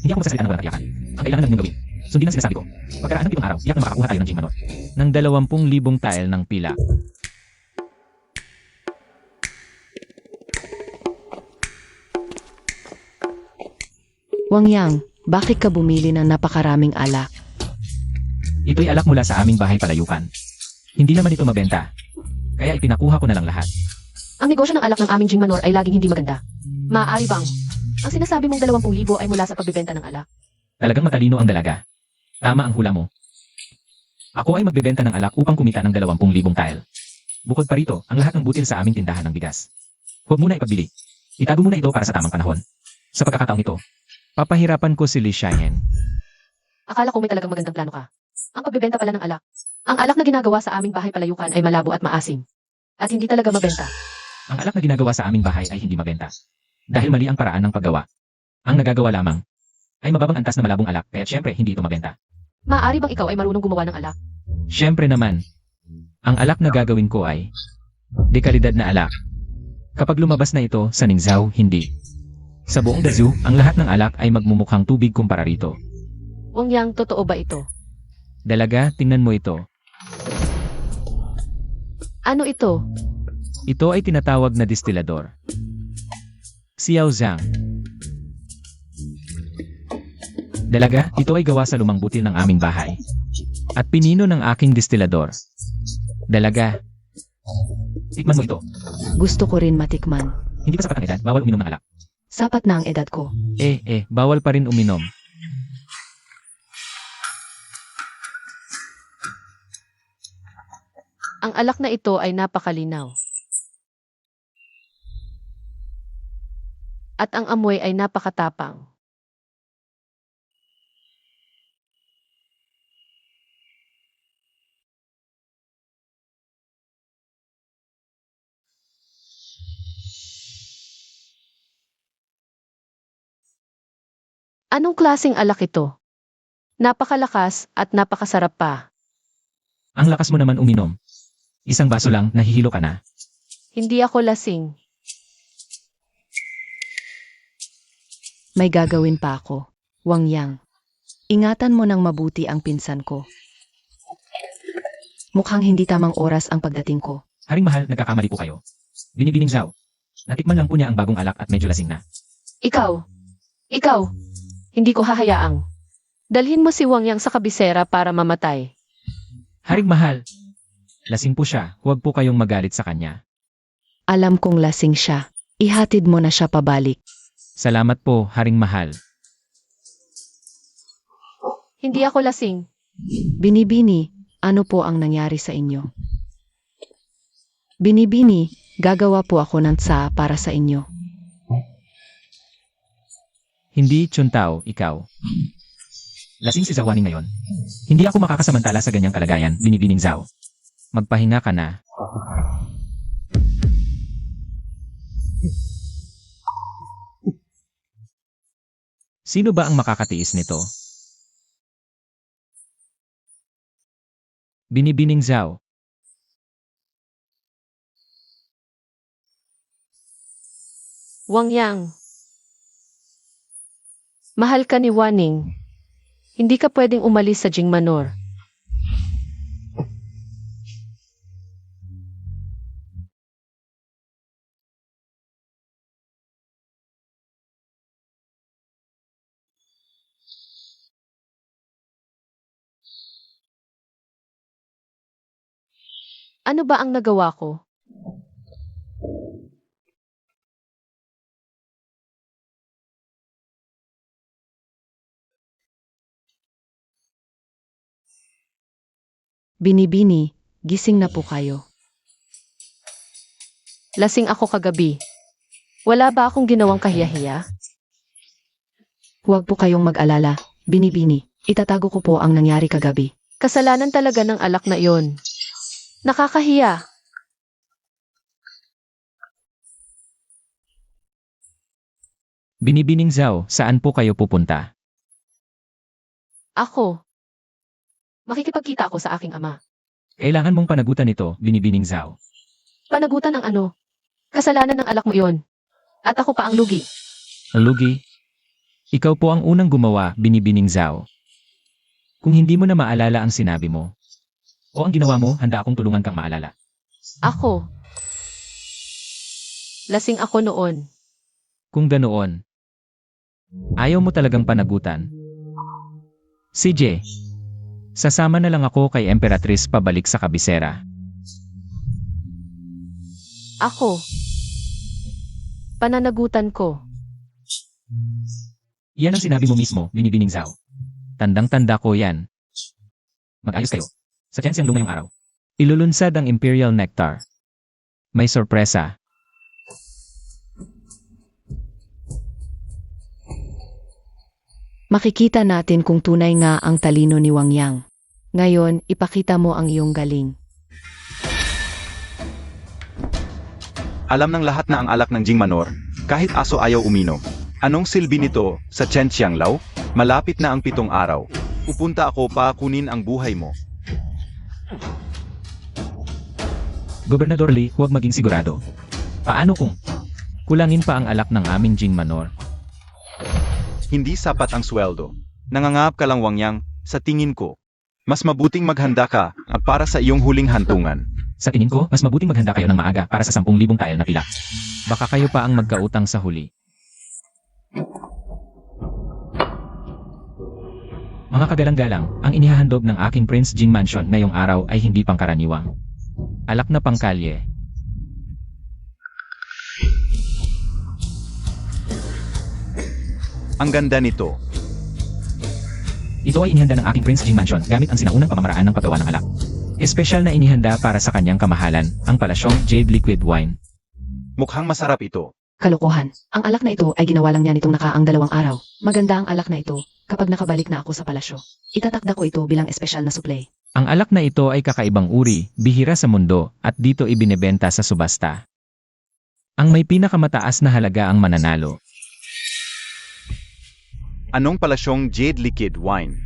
Hindi ako magsasalita ng walang tiyakan. Ang kailangan lang niyong gawin, sundin ang sinasabi ko. Pagkaraan ng 7 araw, tiyak na makakuha tayo ng Jing Manor. Ng 20,000 tile ng pila. Wang Yang, bakit ka bumili ng napakaraming alak? Ito'y alak mula sa aming bahay palayukan. Hindi naman ito mabenta. Kaya ipinakuha ko na lang lahat. Ang negosyo ng alak ng aming Jing Manor ay laging hindi maganda. Maaari bang, ang sinasabi mong 20,000 ay mula sa pagbebenta ng alak? Talagang matalino ang dalaga. Tama ang hula mo. Ako ay magbebenta ng alak upang kumita ng 20,000 tile. Bukod pa rito, ang lahat ng butil sa aming tindahan ng bigas. Huwag muna ipagbili. Itago muna ito para sa tamang panahon. Sa pagkakataong ito, papahirapan ko si Li Shaiheng. Akala ko may talagang magandang plano ka. Ang pagbebenta pala ng alak. Ang alak na ginagawa sa aming bahay palayukan ay malabo at maasim. At hindi talaga mabenta. Ang alak na ginagawa sa aming bahay ay hindi mabenta. Dahil mali ang paraan ng paggawa. Ang nagagawa lamang ay mababang antas na malabong alak, kaya syempre hindi ito mabenta. Maaari bang ikaw ay marunong gumawa ng alak? Syempre naman, ang alak na gagawin ko ay dekalidad na alak. Kapag lumabas na ito sa Ningzhou, hindi. Sa buong Dazhou, ang lahat ng alak ay magmumukhang tubig kumpara rito. Wang Yang, totoo ba ito? Dalaga, tingnan mo ito. Ano ito? Ito ay tinatawag na distilador. Xiao Zhang. Dalaga, ito ay gawa sa lumang butil ng aming bahay. At pinino ng aking distilador. Dalaga. Tikman mo ito. Gusto ko rin matikman. Hindi pa sapat ang edad, bawal uminom ng alak. Sapat na ang edad ko. Bawal pa rin uminom. Ang alak na ito ay napakalinaw. At ang amoy ay napakatapang. Anong klaseng alak ito? Napakalakas at napakasarap pa. Ang lakas mo naman uminom. Isang baso lang, nahihilo ka na. Hindi ako lasing. May gagawin pa ako. Wang Yang. Ingatan mo ng mabuti ang pinsan ko. Mukhang hindi tamang oras ang pagdating ko. Haring mahal, nagkakamali po kayo. Binibining Zhao. Natikman lang po niya ang bagong alak at medyo lasing na. Ikaw. Hindi ko hahayaang. Dalhin mo si Wang Yang sa kabisera para mamatay. Haring mahal. Lasing po siya, huwag po kayong magalit sa kanya. Alam kong lasing siya. Ihatid mo na siya pabalik. Salamat po, Haring mahal. Hindi ako lasing. Binibini, ano po ang nangyari sa inyo? Binibini, gagawa po ako ng tsa para sa inyo. Hindi, Chuntao, ikaw. Lasing si Zhao Waning ngayon. Hindi ako makakasamantala sa ganyang kalagayan, binibining Zhao. Magpahinga ka na. Sino ba ang makakatiis nito? Binibining Zhao. Wang Yang. Mahal ka ni Waning. Hindi ka pwedeng umalis sa Jingmanor. Ano ba ang nagawa ko? Binibini, gising na po kayo. Lasing ako kagabi. Wala ba akong ginawang kahiya-hiya? Huwag po kayong mag-alala. Binibini, itatago ko po ang nangyari kagabi. Kasalanan talaga ng alak na iyon. Nakakahiya. Binibining Zhao, saan po kayo pupunta? Ako. Makikipagkita ako sa aking ama. Kailangan mong panagutan ito, binibining Zhao. Panagutan ng ano? Kasalanan ng alak mo iyon. At ako pa ang lugi. Lugi? Ikaw po ang unang gumawa, binibining Zhao. Kung hindi mo na maalala ang sinabi mo, o ang ginawa mo, handa akong tulungan kang maalala. Ako. Lasing ako noon. Kung ganoon, ayaw mo talagang panagutan. CJ, sasama na lang ako kay Emperatrice pabalik sa kabisera. Ako. Pananagutan ko. Yan ang sinabi mo mismo, binibining Zhao. Tandang-tanda ko yan. Mag-ayos kayo. Sa chance yung lumayong araw. Ilulunsad ang Imperial Nectar. May sorpresa. Makikita natin kung tunay nga ang talino ni Wang Yang. Ngayon, ipakita mo ang iyong galing. Alam ng lahat na ang alak ng Jingmanor, kahit aso ayaw uminom. Anong silbi nito sa Chen Xianglao? Malapit na ang 7 araw. Pupunta ako para kunin ang buhay mo. Gobernador Li, huwag maging sigurado. Paano kung kulangin pa ang alak ng aming Jingmanor? Hindi sapat ang sweldo. Nangangahap ka lang, Wang Yang, sa tingin ko. Mas mabuting maghanda ka para sa iyong huling hantungan. Sa tingin ko, mas mabuting maghanda kayo ng maaga para sa 10,000 tile na pila. Baka kayo pa ang magkautang sa huli. Mga kagalang-galang, ang inihahandog ng aking Prince Jing Mansion ngayong araw ay hindi pangkaraniwang. Alak na pangkalye. Ang ganda nito. Ito ay inihanda ng aking Prince Jing Mansion gamit ang sinaunang pamamaraan ng paggawa ng alak. Espesyal na inihanda para sa kanyang kamahalan, ang palasyong Jade Liquid Wine. Mukhang masarap ito. Kalokohan. Ang alak na ito ay ginawa lang niya nitong nakaang 2 araw. Maganda ang alak na ito kapag nakabalik na ako sa palasyo. Itatakda ko ito bilang espesyal na supply. Ang alak na ito ay kakaibang uri, bihira sa mundo, at dito ibinebenta sa subasta. Ang may pinakamataas na halaga ang mananalo. Anong palasyong Jade Liquid Wine?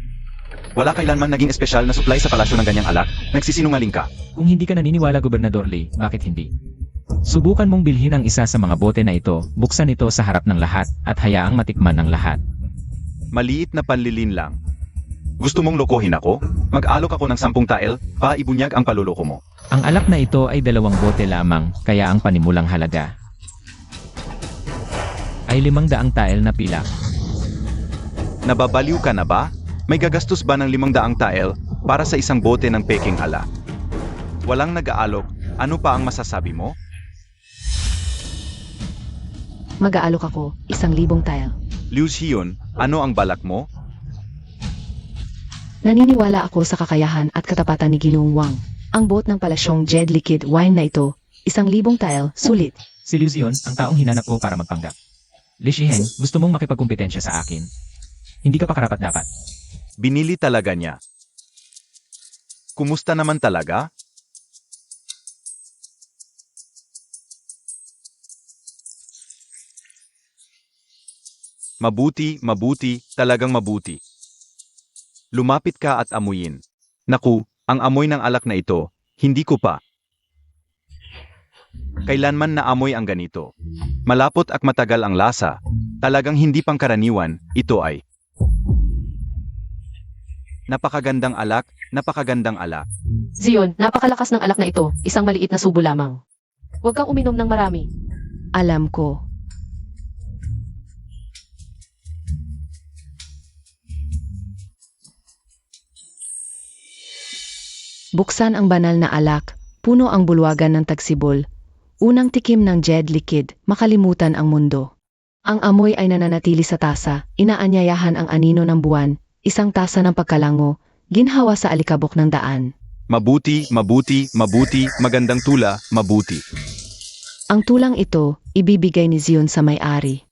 Wala kailanman naging espesyal na supply sa palasyo ng ganyang alak, nagsisinungaling ka. Kung hindi ka naniniwala, Gobernador Lee, bakit hindi? Subukan mong bilhin ang isa sa mga bote na ito, buksan ito sa harap ng lahat, at hayaang matikman ng lahat. Maliit na panlilin lang. Gusto mong lokohin ako? Mag-alok ako ng 10 tael, ibunyag ang paluloko mo. Ang alak na ito ay 2 bote lamang, kaya ang panimulang halaga ay 500 tael na pilak. Nababaliw ka na ba? May gagastos ba ng 500 tael para sa isang bote ng peking alak? Walang nag-aalok, ano pa ang masasabi mo? Mag-aalok ako, 1,000 tile. Liu Xion, ano ang balak mo? Naniniwala ako sa kakayahan at katapatan ni Ginoong Wang. Ang boat ng palasyong Jed Liquid Wine na ito, 1,000 tile, sulit. Si Liu Zion, ang taong hinanap ko para magpanggap. Li Shiheng, gusto mong makipagkumpetensya sa akin? Hindi ka pa karapat-dapat. Binili talaga niya. Kumusta naman talaga? Mabuti, talagang mabuti. Lumapit ka at amuyin. Naku, ang amoy ng alak na ito, hindi ko pa. Kailanman na amoy ang ganito. Malapot at matagal ang lasa. Talagang hindi pangkaraniwan, ito ay. Napakagandang alak, napakagandang alak. Zion, napakalakas ng alak na ito, isang maliit na subo lamang. Huwag kang uminom ng marami. Alam ko. Buksan ang banal na alak, puno ang bulwagan ng tagsibol. Unang tikim ng Jed Liquid, makalimutan ang mundo. Ang amoy ay nananatili sa tasa, inaanyayahan ang anino ng buwan, isang tasa ng pagkalango, ginhawa sa alikabok ng daan. Mabuti, magandang tula, mabuti. Ang tulang ito, ibibigay ni Zion sa may-ari.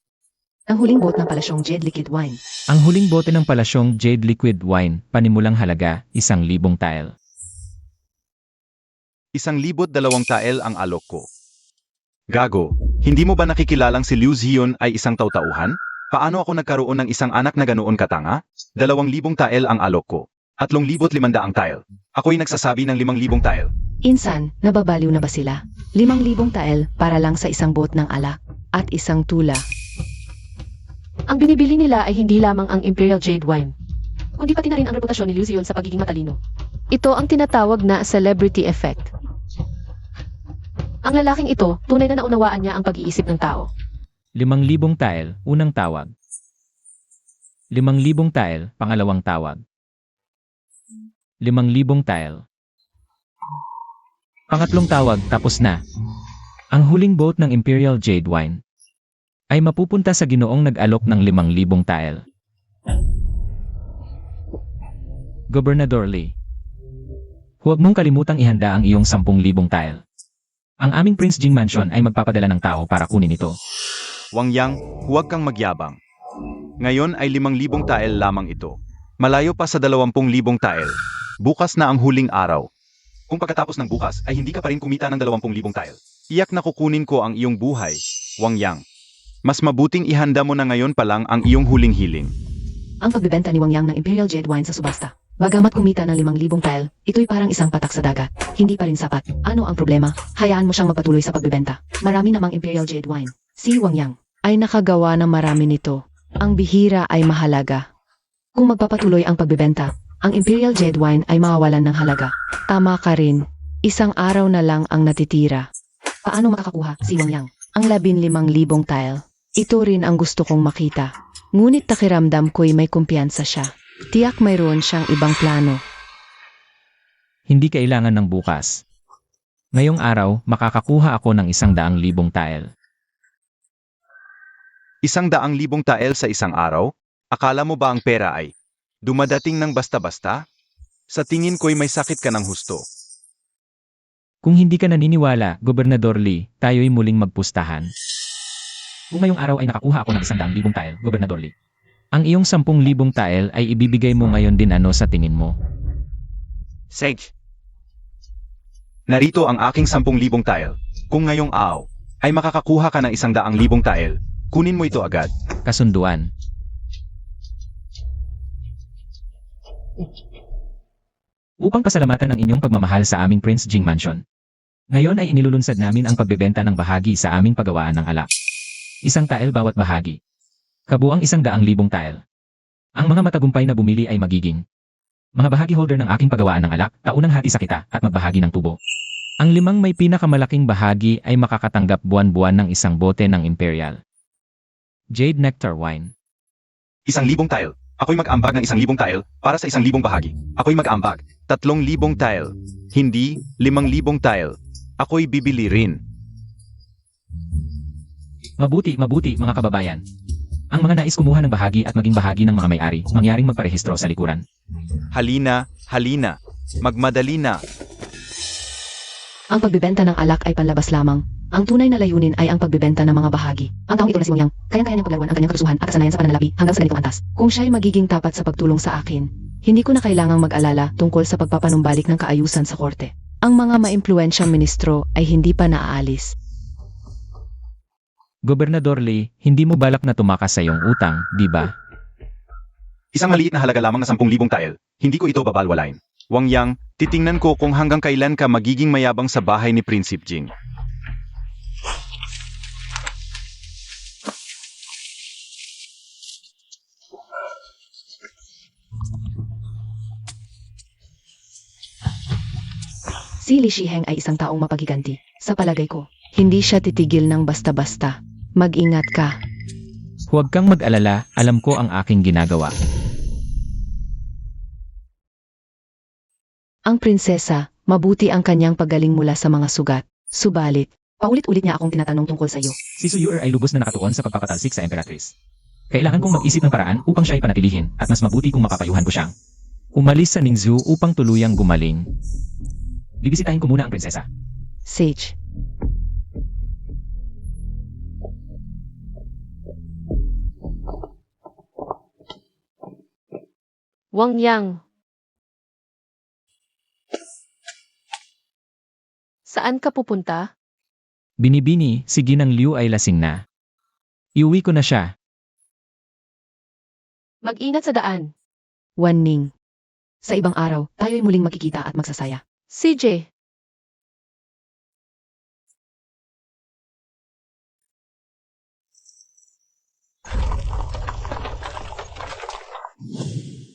Ang huling boat ng palasyong Jed Liquid Wine. Ang huling bote ng palasyong Jade Liquid Wine, panimulang halaga, 1,000 tael. 1,200 tael ang alok ko. Gago, hindi mo ba nakikilalang si Liu Zion ay isang tautauhan? Paano ako nagkaroon ng isang anak na ganoon katanga? 2,000 tael ang alok ko. 3,500 tael. Ako'y nagsasabi ng 5,000 tael. Insan, nababaliw na ba sila? 5,000 tael para lang sa isang boat ng alak at isang tula. Ang binibili nila ay hindi lamang ang Imperial Jade Wine, kundi pati na rin ang reputasyon ni Liu Zion sa pagiging matalino. Ito ang tinatawag na celebrity effect. Ang lalaking ito, tunay na naunawaan niya ang pag-iisip ng tao. 5,000 tael, unang tawag. 5,000 tael, pangalawang tawag. 5,000 tael. Pangatlong tawag, tapos na. Ang huling boat ng Imperial Jade Wine ay mapupunta sa ginoong nag-alok ng 5,000 tael. Gobernador Lee, huwag mong kalimutang ihanda ang iyong 10,000 tael. Ang aming Prince Jing Mansion ay magpapadala ng tao para kunin ito. Wang Yang, huwag kang magyabang. Ngayon ay 5,000 tael lamang ito. Malayo pa sa 20,000 tael. Bukas na ang huling araw. Kung pagkatapos ng bukas ay hindi ka pa rin kumita ng 20,000 tael. Iyak na kukunin ko ang iyong buhay, Wang Yang. Mas mabuting ihanda mo na ngayon pa lang ang iyong huling hiling. Ang pagbebenta ni Wang Yang ng Imperial Jade Wine sa subasta. Bagamat kumita ng 5,000 tael, ito'y parang isang patak sa dagat. Hindi pa rin sapat. Ano ang problema? Hayaan mo siyang magpatuloy sa pagbebenta. Marami namang Imperial Jade Wine. Si Wang Yang ay nakagawa ng marami nito. Ang bihira ay mahalaga. Kung magpapatuloy ang pagbebenta, ang Imperial Jade Wine ay mawawalan ng halaga. Tama ka rin. Isang araw na lang ang natitira. Paano makakakuha si Wang Yang ang 15,000 tael? Ito rin ang gusto kong makita. Ngunit takiramdam ko'y may kumpiyansa siya. Tiyak mayroon siyang ibang plano. Hindi kailangan ng bukas. Ngayong araw, makakakuha ako ng 100,000 tael. 100,000 tael sa isang araw? Akala mo ba ang pera ay dumadating ng basta-basta? Sa tingin ko'y may sakit ka ng husto. Kung hindi ka naniniwala, Gobernador Lee, tayo'y muling magpustahan. Kung ngayong araw ay nakakuha ako ng 100,000 tael, Gobernador Lee, ang iyong 10,000 tael ay ibibigay mo ngayon din ano sa tingin mo? Sage. Narito ang aking 10,000 tael. Kung ngayong araw ay makakakuha ka ng 100,000 tael, kunin mo ito agad. Kasunduan. Upang pasalamatan ang inyong pagmamahal sa aming Prince Jing Mansion. Ngayon ay inilulunsad namin ang pagbebenta ng bahagi sa aming pagawaan ng alak. Isang tile bawat bahagi. Kabuang 100,000 tile. Ang mga matagumpay na bumili ay magiging mga bahagi holder ng aking pagawaan ng alak, taunang hati sa kita at magbahagi ng tubo. Ang 5 may pinakamalaking bahagi ay makakatanggap buwan-buwan ng isang bote ng Imperial Jade Nectar Wine. 1,000 tile. Ako'y mag-aambag ng 1,000 tile para sa 1,000 bahagi. Ako'y mag-aambag. 3,000 tile. Hindi 5,000 tile. Ako'y bibili rin. Mabuti mga kababayan. Ang mga nais kumuha ng bahagi at maging bahagi ng mga may-ari, mangyaring magparehistro sa likuran. Halina. Magmadali na. Ang pagbebenta ng alak ay panlabas lamang. Ang tunay na layunin ay ang pagbebenta ng mga bahagi. Ang taong ito na si Wang Yang, kayang-kaya niyang paglaruan ang kanyang katusuhan at kasanayan sa pananalapi hanggang sa ganitong antas. Kung siya'y magiging tapat sa pagtulong sa akin, hindi ko na kailangang mag-alala tungkol sa pagpapanumbalik ng kaayusan sa korte. Ang mga maimpluwensyang ministro ay hindi pa naaalis. Gobernador Lee, hindi mo balak na tumakas sa iyong utang, di ba? Isang maliit na halaga lamang na 10,000 tile. Hindi ko ito babalwalain. Wang Yang, titingnan ko kung hanggang kailan ka magiging mayabang sa bahay ni Prinsipe Jing. Si Li Shiheng ay isang taong mapagiganti. Sa palagay ko, hindi siya titigil ng basta-basta. Mag-ingat ka. Huwag kang mag-alala, alam ko ang aking ginagawa. Ang prinsesa, mabuti ang kanyang paggaling mula sa mga sugat. Subalit, paulit-ulit niya akong tinatanong tungkol sa iyo. Si Su Yuer ay lubos na nakatuon sa pagpapatalsik sa Emperatrice. Kailangan kong mag-isip ng paraan upang siya ay panatilihin at mas mabuti kung mapapayuhan ko siyang umalis sa Ningzhu upang tuluyang gumaling. Bibisitahin ko muna ang prinsesa. Sage. Wang Yang. Saan ka pupunta? Binibini, si Ginang Liu ay lasing na. Iuwi ko na siya. Mag-ingat sa daan. Wan Ning. Sa ibang araw, tayo'y muling makikita at magsasaya. CJ.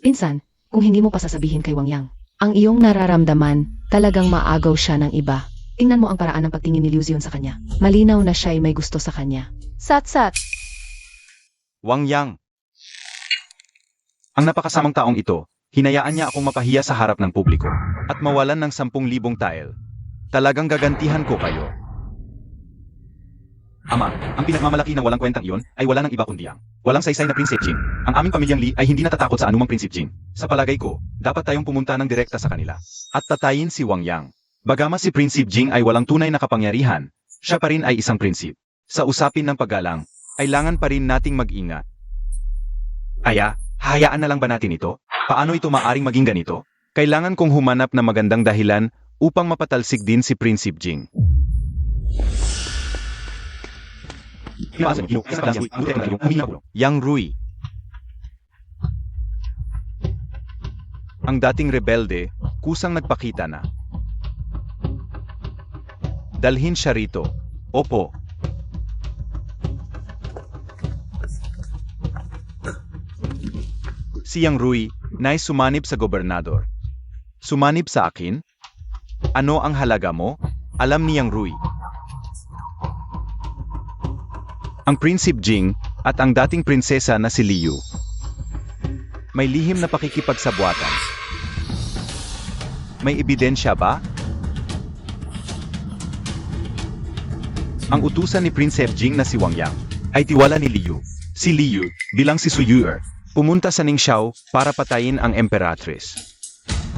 Pinsan, kung hindi mo pa sasabihin kay Wang Yang, ang iyong nararamdaman, talagang maagaw siya ng iba. Tingnan mo ang paraan ng pagtingin ni Liu Zion sa kanya. Malinaw na siya ay may gusto sa kanya. Sat-sat. Wang Yang, Ang napakasamang taong ito, hinayaan niya akong mapahiya sa harap ng publiko. at mawalan ng 10,000 tile. Talagang gagantihan ko kayo. Ama, ang pinagmamalaki ng walang kwentang iyon ay wala ng iba kundi ang walang saysay na Prinsipe Jing. Ang aming pamilyang Li ay hindi natatakot sa anumang Prinsipe Jing. Sa palagay ko, dapat tayong pumunta ng direkta sa kanila. At tatayin si Wang Yang. Bagamas si Prinsipe Jing ay walang tunay na kapangyarihan, siya pa rin ay isang prinsip. Sa usapin ng paggalang, kailangan pa rin nating mag-ingat. Aya, hayaan na lang ba natin ito? Paano ito maaring maging ganito? Kailangan kong humanap ng magandang dahilan upang mapatalsik din si Prinsipe Jing. Yang Rui. Ang dating rebelde, kusang nagpakita na. Dalhin siya rito. Opo. Si Yang Rui, nais sumanib sa gobernador. Sumanib sa akin? Ano ang halaga mo? Alam ni Yang Rui. Ang Prinsipe Jing at ang dating prinsesa na si Liu. May lihim na pakikipagsabwatan. May ebidensya ba? Ang utusan ni Prinsipe Jing na si Wang Yang ay tiwala ni Liu. Si Liu, bilang si Su Yuer, pumunta sa Ningxiao para patayin ang Emperatrice.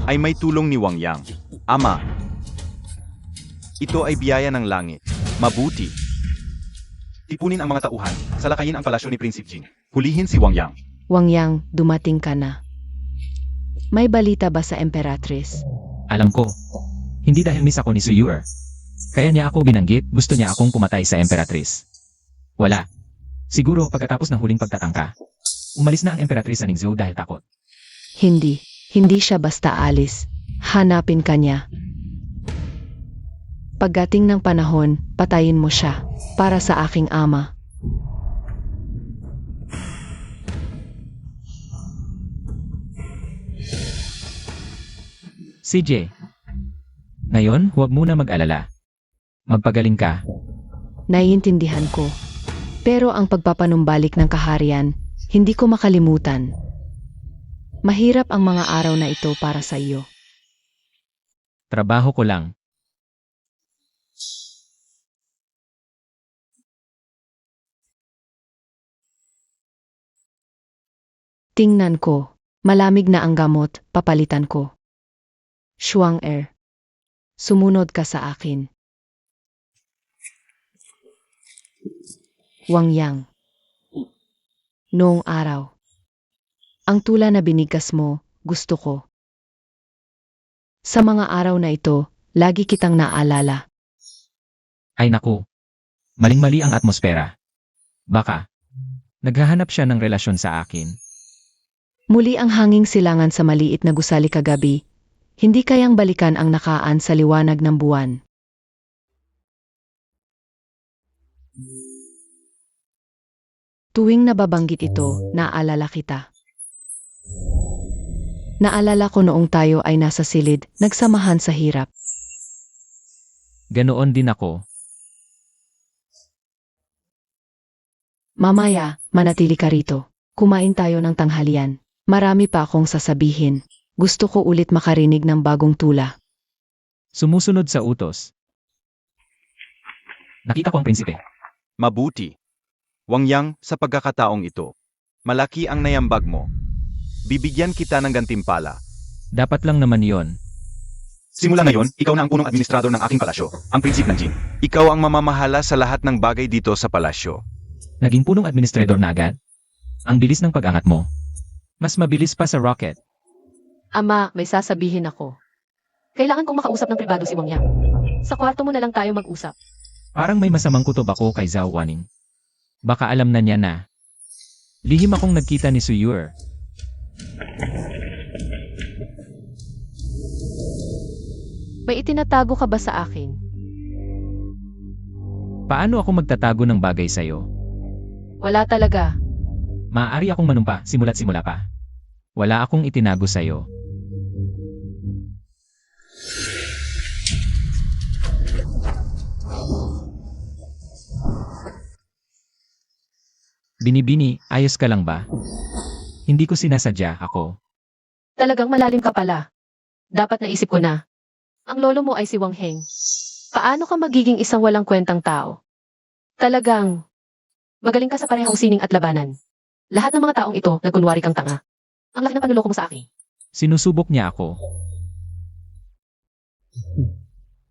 Ay may tulong ni Wang Yang. Ama, ito ay biyaya ng langit. Mabuti. Tipunin ang mga tauhan, salakayin ang palasyo ni Prinsipe Jing. Hulihin si Wang Yang. Wang Yang, dumating ka na. May balita ba sa Emperatrice? Alam ko. Hindi dahil miss ako ni Su Yuer. Kaya niya ako binanggit, gusto niya akong pumatay sa Emperatrice. Wala. Siguro pagkatapos ng huling pagtatangka, umalis na ang Emperatrice sa Ningzhou dahil takot. Hindi. Hindi siya basta alis. Hanapin ka niya. Pagdating ng panahon, patayin mo siya para sa aking ama. CJ. Ngayon, huwag muna mag-alala. Magpagaling ka. Naiintindihan ko. Pero ang pagpapanumbalik ng kaharian, hindi ko makalimutan. Mahirap ang mga araw na ito para sa iyo. Trabaho ko lang. Tingnan ko. Malamig na ang gamot, papalitan ko. Shuang sumunod ka sa akin. Wang Yang. Noong araw. Ang tula na binigkas mo, gusto ko. Sa mga araw na ito, lagi kitang naalala. Ay naku. Maling-mali ang atmosfera. Baka. Naghahanap siya ng relasyon sa akin. Muli ang hanging silangan sa maliit na gusali kagabi, hindi kayang balikan ang nakaan sa liwanag ng buwan. Tuwing nababanggit ito, naalala kita. Naalala ko noong tayo ay nasa silid, nagsamahan sa hirap. Ganoon din ako. Mamaya, manatili ka rito. Kumain tayo ng tanghalian. Marami pa akong sasabihin. Gusto ko ulit makarinig ng bagong tula. Sumusunod sa utos. Nakita ko ang prinsipe. Mabuti. Wang Yang, sa pagkakataong ito, malaki ang nayambag mo. Bibigyan kita ng gantimpala. Dapat lang naman yon. Simula ngayon, ikaw na ang punong administrador ng aking palasyo, ang prinsip ng Jing. Ikaw ang mamamahala sa lahat ng bagay dito sa palasyo. Naging punong administrador na agad. Ang bilis ng pag-angat mo. Mas mabilis pa sa rocket. Ama, may sasabihin ako. Kailangan kong makausap ng pribado si Wang Yang. Sa kwarto mo na lang tayo mag-usap. Parang may masamang kutob ako kay Zhao Waning. Baka alam na niya na. Lihim akong nagkita ni Suyur. May itinatago ka ba sa akin? Paano ako magtatago ng bagay sa'yo? Wala talaga. Maaari akong manumpa simula't simula pa. Wala akong itinago sa'yo. Binibini, ayos ka lang ba? Hindi ko sinasadya ako. Talagang malalim ka pala. Dapat naisip ko na. Ang lolo mo ay si Wang Heng. Paano ka magiging isang walang kwentang tao? Talagang magaling ka sa parehong sining at labanan. Lahat ng mga taong ito, nagkunwari kang tanga. Ang laki ng panloloko mo sa akin. Sinusubok niya ako.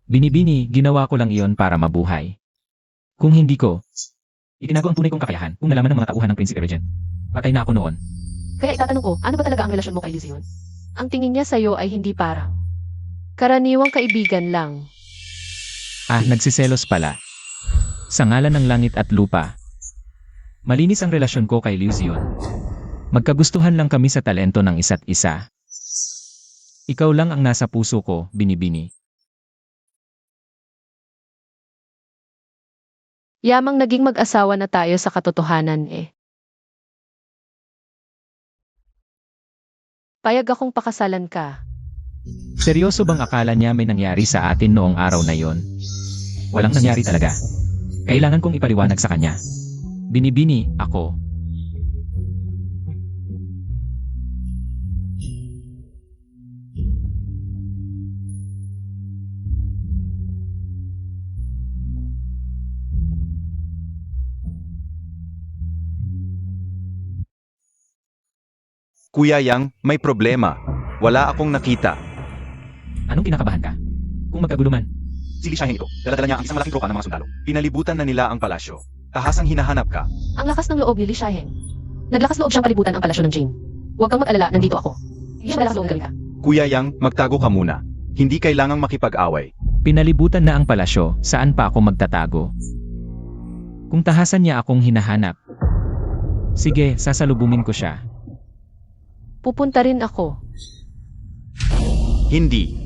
Binibini, ginawa ko lang iyon para mabuhay. Kung hindi ko, itinago ang tunay kong kakayahan kung nalaman ng mga tauhan ng Prinsipe Regent. Patay na ako noon. Kaya itatanong ko, ano ba talaga ang relasyon mo kay Lizion? Ang tingin niya sa'yo ay hindi parang karaniwang kaibigan lang. Ah, nagsiselos pala. Sa ngalan ng langit at lupa. Malinis ang relasyon ko kay Liu Zion. Magkagustuhan lang kami sa talento ng isa't isa. Ikaw lang ang nasa puso ko, Binibini. Yamang naging mag-asawa na tayo sa katotohanan eh. Payag akong pakasalan ka. Seryoso bang akala niya may nangyari sa atin noong araw na yon? Walang nangyari talaga. Kailangan kong ipaliwanag sa kanya. Binibini, ako. Kuya Yang, may problema. Wala akong nakita. Anong kinakabahan ka? Kung magkagulo man. Si Li Xiaoheng ito, dala-dala niya ang isang malaking tropa ng mga sundalo. Pinalibutan na nila ang palasyo. Tahasang hinahanap ka. Ang lakas ng loob ni Li Xiaoheng. Naglakas loob siyang palibutan ang palasyo ng Jing. Huwag kang mag-alala, nandito ako. Hindi siya malakas loob galing ka. Kuya Yang, magtago ka muna. Hindi kailangang makipag-away. Pinalibutan na ang palasyo, saan pa ako magtatago? Kung tahasan niya akong hinahanap. Sige, sasalubungin ko siya. Pupunta rin ako. Hindi.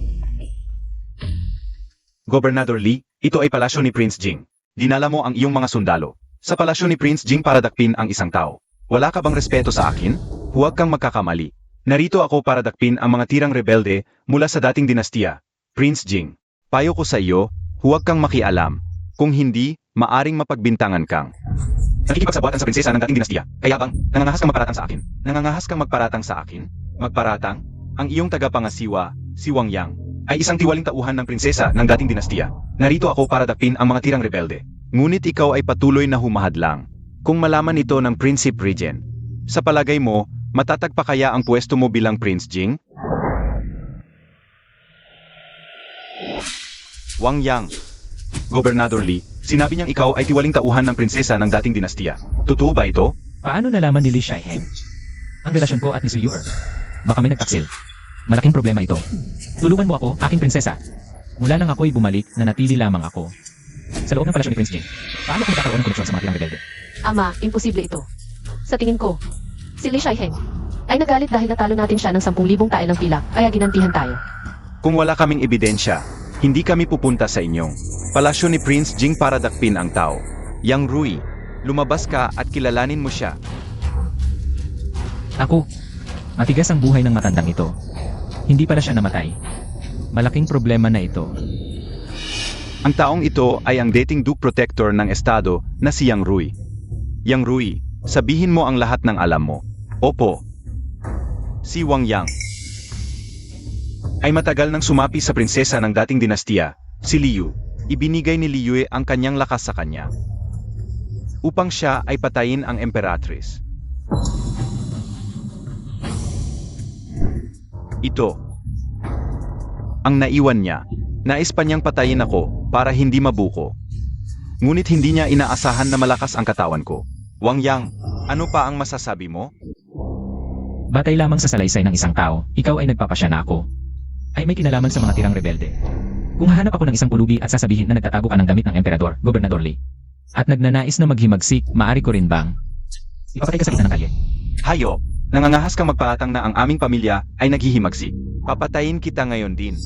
Gobernador Li, ito ay palasyo ni Prince Jing. Dinala mo ang iyong mga sundalo sa palasyo ni Prince Jing para dakpin ang isang tao. Wala ka bang respeto sa akin? Huwag kang magkakamali. Narito ako para dakpin ang mga tirang rebelde mula sa dating dinastiya. Prince Jing, payo ko sa iyo, huwag kang makialam. Kung hindi, maaring mapagbintangan kang nakikipagsabuatan sa prinsesa ng dating dinastiya. Kaya bang, nangangahas kang magparatang sa akin? Nangangahas kang magparatang sa akin? Magparatang? Ang iyong tagapangasiwa, si Wang Yang, ay isang tiwaling tauhan ng prinsesa ng dating dinastiya. Narito ako para dakpin ang mga tirang rebelde. Ngunit ikaw ay patuloy na humahadlang. Kung malaman ito ng Principe Regent, sa palagay mo, matatag pa kaya ang pwesto mo bilang Prince Jing? Wang Yang, Gobernador Li, sinabi niyang ikaw ay tiwaling tauhan ng prinsesa ng dating dinastiya. Totoo ba ito? Paano nalaman ni Li Shaiheng ang relasyon ko at ni Su Yuer? Baka may nagtaksil. Malaking problema ito. Tulungan mo ako, aking prinsesa. Mula nang ako'y bumalik, nanatili lamang ako sa loob ng palasyo ni Prince Jing. Paano kung magkakaroon ng koneksyon sa mga tirang rebelde? Ama, imposible ito. Sa tingin ko, si Li Shaiheng ay nagalit dahil natalo natin siya ng 10,000 tael ng pilak, kaya ginantihan tayo. Kung wala kaming ebidensya, hindi kami pupunta sa inyong palasyo ni Prince Jing para dakpin ang tao. Yang Rui, lumabas ka at kilalanin mo siya. Ako, matigas ang buhay ng matandang ito. Hindi pala siya namatay. Malaking problema na ito. Ang taong ito ay ang dating Duke Protector ng Estado na si Yang Rui. Yang Rui, sabihin mo ang lahat ng alam mo. Opo. Si Wang Yang ay matagal nang sumapi sa prinsesa ng dating dinastiya, si Liu. Ibinigay ni Liu ang kanyang lakas sa kanya upang siya ay patayin ang emperatrice. Ito ang naiwan niya. Nais pa niyang patayin ako para hindi mabuko. Ngunit hindi niya inaasahan na malakas ang katawan ko. Wang Yang, ano pa ang masasabi mo? Batay lamang sa salaysay ng isang tao, ikaw ay nagpapasya na ako ay may kinalaman sa mga tirang rebelde. Kung hahanap ako ng isang pulubi at sasabihin na nagtatago ka ng damit ng emperador, Gobernador Li, at nagnanais na maghimagsik, maari ko rin bang ipapatay ka sa gitna ng kalye? Hayop, nangangahas kang magparatang na ang aming pamilya ay naghihimagsik. Papatayin kita ngayon din.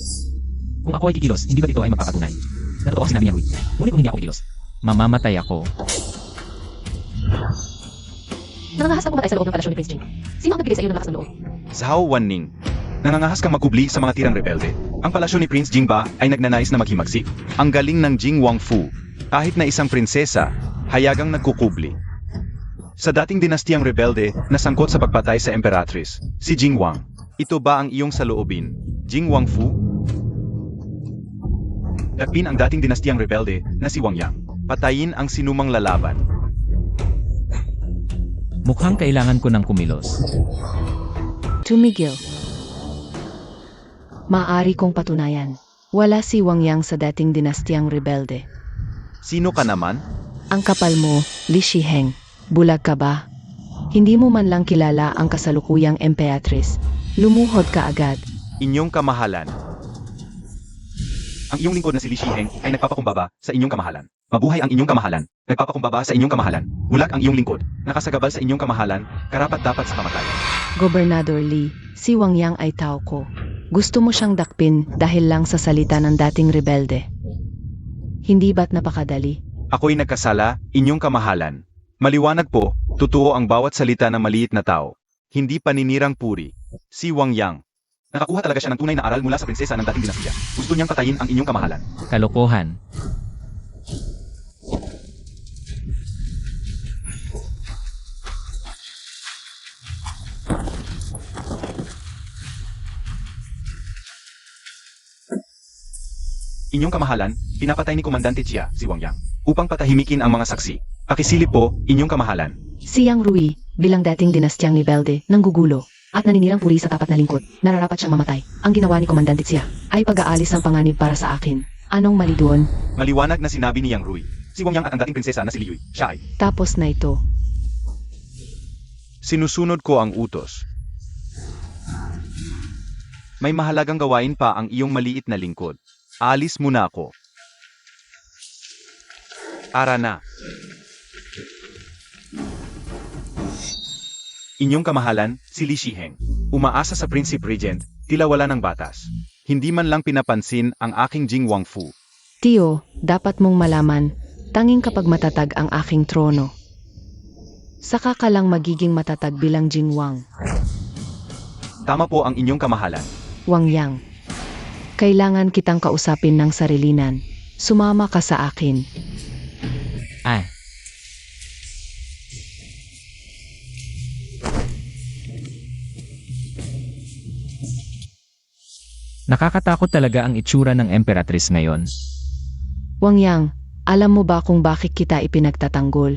Kung ako ay kikilos, hindi ba ito ay magpapatunay? Natotoo ang sinabi niya, Rui. Ngunit kung hindi ako kikilos, mamamatay ako. Nangangahas kang pumatay sa loob ng palasyo ni Prince Jing. Sino ang nagbigay sa iyo ng lakas ng loob? Zhao Wanning, Nangangahas kang magkubli sa mga tirang rebelde. Ang palasyo ni Prince Jing ba ay nagnanais na maghimagsik? ang galing ng Jing Wangfu. Kahit na isang prinsesa, hayagang nagkukubli. Sa dating dinastiyang rebelde na sangkot sa pagpatay sa emperatrice, si Jing Wang. Ito ba ang iyong saloobin, Jing Wangfu? Dakpin ang dating dinastiyang rebelde na si Wang Yang. Patayin ang sinumang lalaban. Mukhang kailangan ko ng kumilos. Tumigil. Maaari kong patunayan. Wala si Wang Yang sa dating dinastiyang rebelde. Sino ka naman? Ang kapal mo, Li Shiheng. Bulag ka ba? Hindi mo man lang kilala ang kasalukuyang emperatrice. Lumuhod ka agad. Inyong kamahalan. Ang iyong lingkod na si Li Shiheng ay nagpapakumbaba sa inyong kamahalan. Mabuhay ang inyong kamahalan. Nagpapakumbaba sa inyong kamahalan. Bulag ang iyong lingkod. Nakasagabal sa inyong kamahalan, karapat dapat sa kamatayan. Gobernador Li, si Wang Yang ay tao ko. Gusto mo siyang dakpin dahil lang sa salita ng dating rebelde. Hindi ba't napakadali? Ako'y nagkasala, inyong kamahalan. Maliwanag po, totoo ang bawat salita ng maliit na tao. Hindi paninirang puri. Si Wang Yang. Nakakuha talaga siya ng tunay na aral mula sa prinsesa ng dating dinastiya. Gusto niyang patayin ang inyong kamahalan. Kalokohan. Inyong kamahalan, pinapatay ni Komandante Chia, si Wang Yang, upang patahimikin ang mga saksi. Pakisilip po, inyong kamahalan. Si Yang Rui, bilang dating dinastiyang rebelde, nanggugulo at naninirang puri sa tapat na lingkod, nararapat siyang mamatay. Ang ginawa ni Komandante Chia ay pag-aalis ng panganib para sa akin. Anong mali doon? Maliwanag na sinabi ni Yang Rui. Si Wang Yang at ang dating prinsesa na si Liu, siya ay Tapos na ito. Sinusunod ko ang utos. May mahalagang gawain pa ang iyong maliit na lingkod. Alis muna ako. Ara na. inyong kamahalan, si Li Shiheng. Umaasa sa Principe Regent, tila wala ng batas. Hindi man lang pinapansin ang aking Jing Wangfu. Tio, dapat mong malaman, tanging kapag matatag ang aking trono. Saka ka lang magiging matatag bilang Jingwang. Tama po ang inyong kamahalan. Wang Yang. Kailangan kitang kausapin ng sarilinan. Sumama ka sa akin. Ah, nakakatakot talaga ang itsura ng Emperatrice ngayon. Wang Yang, alam mo ba kung bakit kita ipinagtatanggol?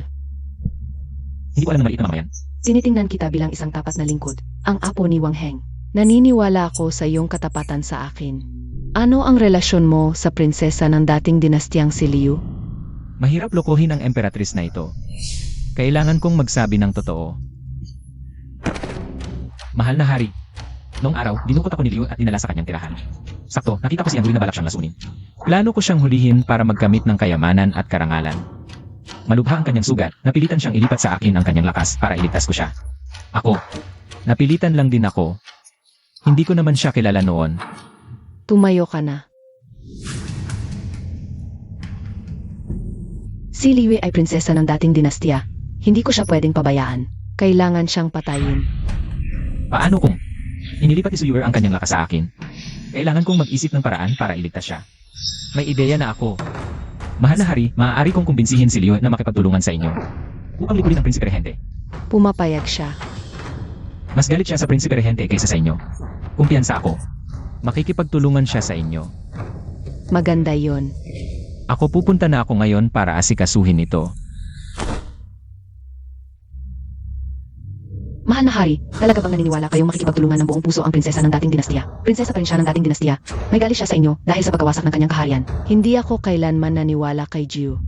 Hindi ko alam na maliit na mamayan. Tinitingnan kita bilang isang tapat na lingkod, ang apo ni Wang Heng. Naniniwala ako sa iyong katapatan sa akin. Ano ang relasyon mo sa prinsesa ng dating dinastyang si Liu? Mahirap lokohin ang Emperatrice na ito. Kailangan kong magsabi ng totoo. Mahal na hari, noong araw, dinukot ako ni Liu at dinala sa kanyang tirahan. Sakto, nakita ko siyang na balak siyang lasunin. Plano ko siyang hulihin para magkamit ng kayamanan at karangalan. Malubha ang kanyang sugat, napilitan siyang ilipat sa akin ang kanyang lakas para iligtas ko siya. Ako, napilitan lang din ako. Hindi ko naman siya kilala noon. Tumayo ka na. Si Liu ay prinsesa ng dating dinastya. Hindi ko siya pwedeng pabayaan. Kailangan siyang patayin. Paano kung inilipat ni Suyuer ang kanyang lakas sa akin? Kailangan kong mag-isip ng paraan para iligtas siya. May ideya na ako. Mahal na hari, maaari kong kumbinsihin si Liu na makipagtulungan sa inyo upang likulin ang Prinsipe Regente. Pumapayag siya. Mas galit siya sa Prinsipe Regente kaysa sa inyo. Kumpiyansa ako. Makikipagtulungan siya sa inyo. Maganda yon. Ako pupunta na ako ngayon para asikasuhin ito. Mahal na hari, talaga bang naniniwala kayong makikipagtulungan ng buong puso ang prinsesa ng dating dinastya? Prinsesa pa rin siya ng dating dinastya. May galit siya sa inyo dahil sa pagkawasak ng kanyang kaharian. Hindi ako kailanman naniwala kay Jiu.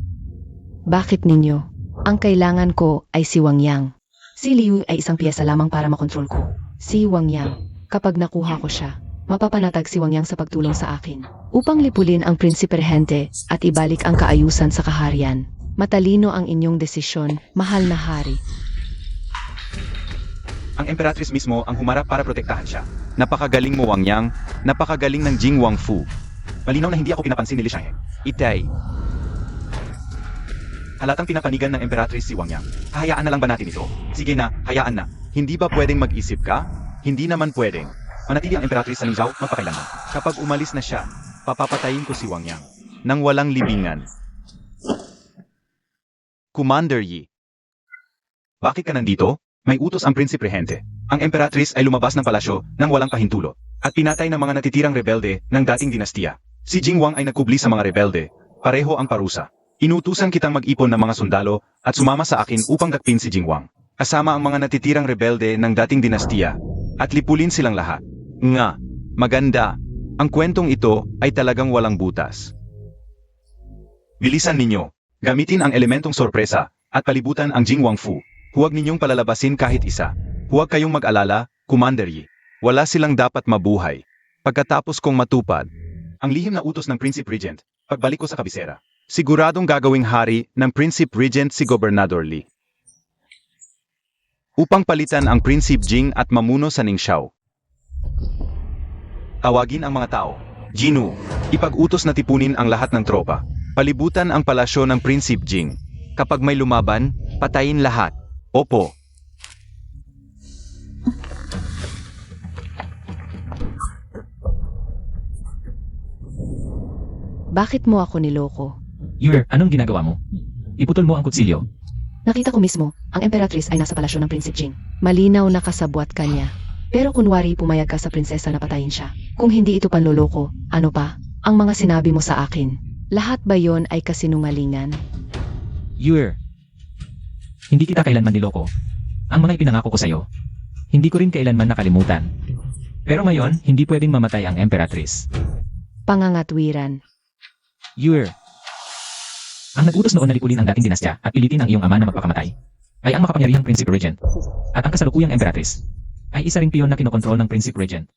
Bakit ninyo? Ang kailangan ko ay si Wang Yang. Si Liu ay isang piyesa lamang para makontrol ko. Si Wang Yang, kapag nakuha ko siya, mapapanatag si Wang Yang sa pagtulong sa akin. Upang lipulin ang Prinsipe Regente at ibalik ang kaayusan sa kaharian. Matalino ang inyong desisyon, mahal na hari. Ang Emperatrice mismo ang humarap para protektahan siya. Napakagaling mo, Wang Yang. Napakagaling ng Jing Wang Fu. Malinaw na hindi ako pinapansin ni Li Xiangheng. Itay. Halatang pinapanigan ng Emperatrice si Wang Yang. Hahayaan na lang ba natin ito? Sige na, hayaan na. Hindi ba pwedeng mag-isip ka? Hindi naman pwedeng. Manatili ang Emperatrice sa Ningzhou magpakailanman. Kapag umalis na siya, papapatayin ko si Wang Yang. Nang walang libingan. Commander Yi. Bakit ka nandito? May utos ang Prinsipe Regente. Ang Emperatrice ay lumabas ng palasyo nang walang pahintulot at pinatay ng mga natitirang rebelde ng dating dinastiya. Si Jingwang ay nagkubli sa mga rebelde. Pareho ang parusa. Inutusan kitang mag-ipon ng mga sundalo at sumama sa akin upang dakpin si Jingwang. Kasama ang mga natitirang rebelde ng dating dinastiya at lipulin silang lahat. Nga, maganda. Ang kwentong ito ay talagang walang butas. Bilisan ninyo. Gamitin ang elementong sorpresa at palibutan ang Jingwang Fu. Huwag ninyong palalabasin kahit isa. Huwag kayong mag-alala, Commander Yi. Wala silang dapat mabuhay. Pagkatapos kong matupad, Ang lihim na utos ng Prinsipe Regent, pagbalik ko sa kabisera. siguradong gagawing hari ng Prinsipe Regent si Gobernador Li. Upang palitan ang Prinsipe Jing at mamuno sa Ningxiao. Tawagin ang mga tao. Jinu, ipag-utos na tipunin ang lahat ng tropa. Palibutan ang palasyo ng Prinsipe Jing. Kapag may lumaban, patayin lahat. Opo. Bakit mo ako niloko? Yuer, anong ginagawa mo? Iputol mo ang kutsilyo. Nakita ko mismo, ang Emperatrice ay nasa palasyo ng Prinsipe Jing. Malinaw na kasabwat ka niya. Pero kunwari pumayag ka sa prinsesa na patayin siya. Kung hindi ito panloloko, ano pa? Ang mga sinabi mo sa akin. Lahat ba yon ay kasinungalingan? Yuer, hindi kita kailanman niloko. Ang mga ipinangako ko sa'yo, hindi ko rin kailanman nakalimutan. Pero ngayon, hindi pwedeng mamatay ang Emperatrice. Pangangatwiran. Yuer, ang nag-utos noon na lipulin ang dating dinastya at pilitin ang iyong ama na magpakamatay, ay ang makapangyarihang Prinsipe Regent. At ang kasalukuyang Emperatrice, ay isa ring piyon na kinokontrol ng Prinsipe Regent.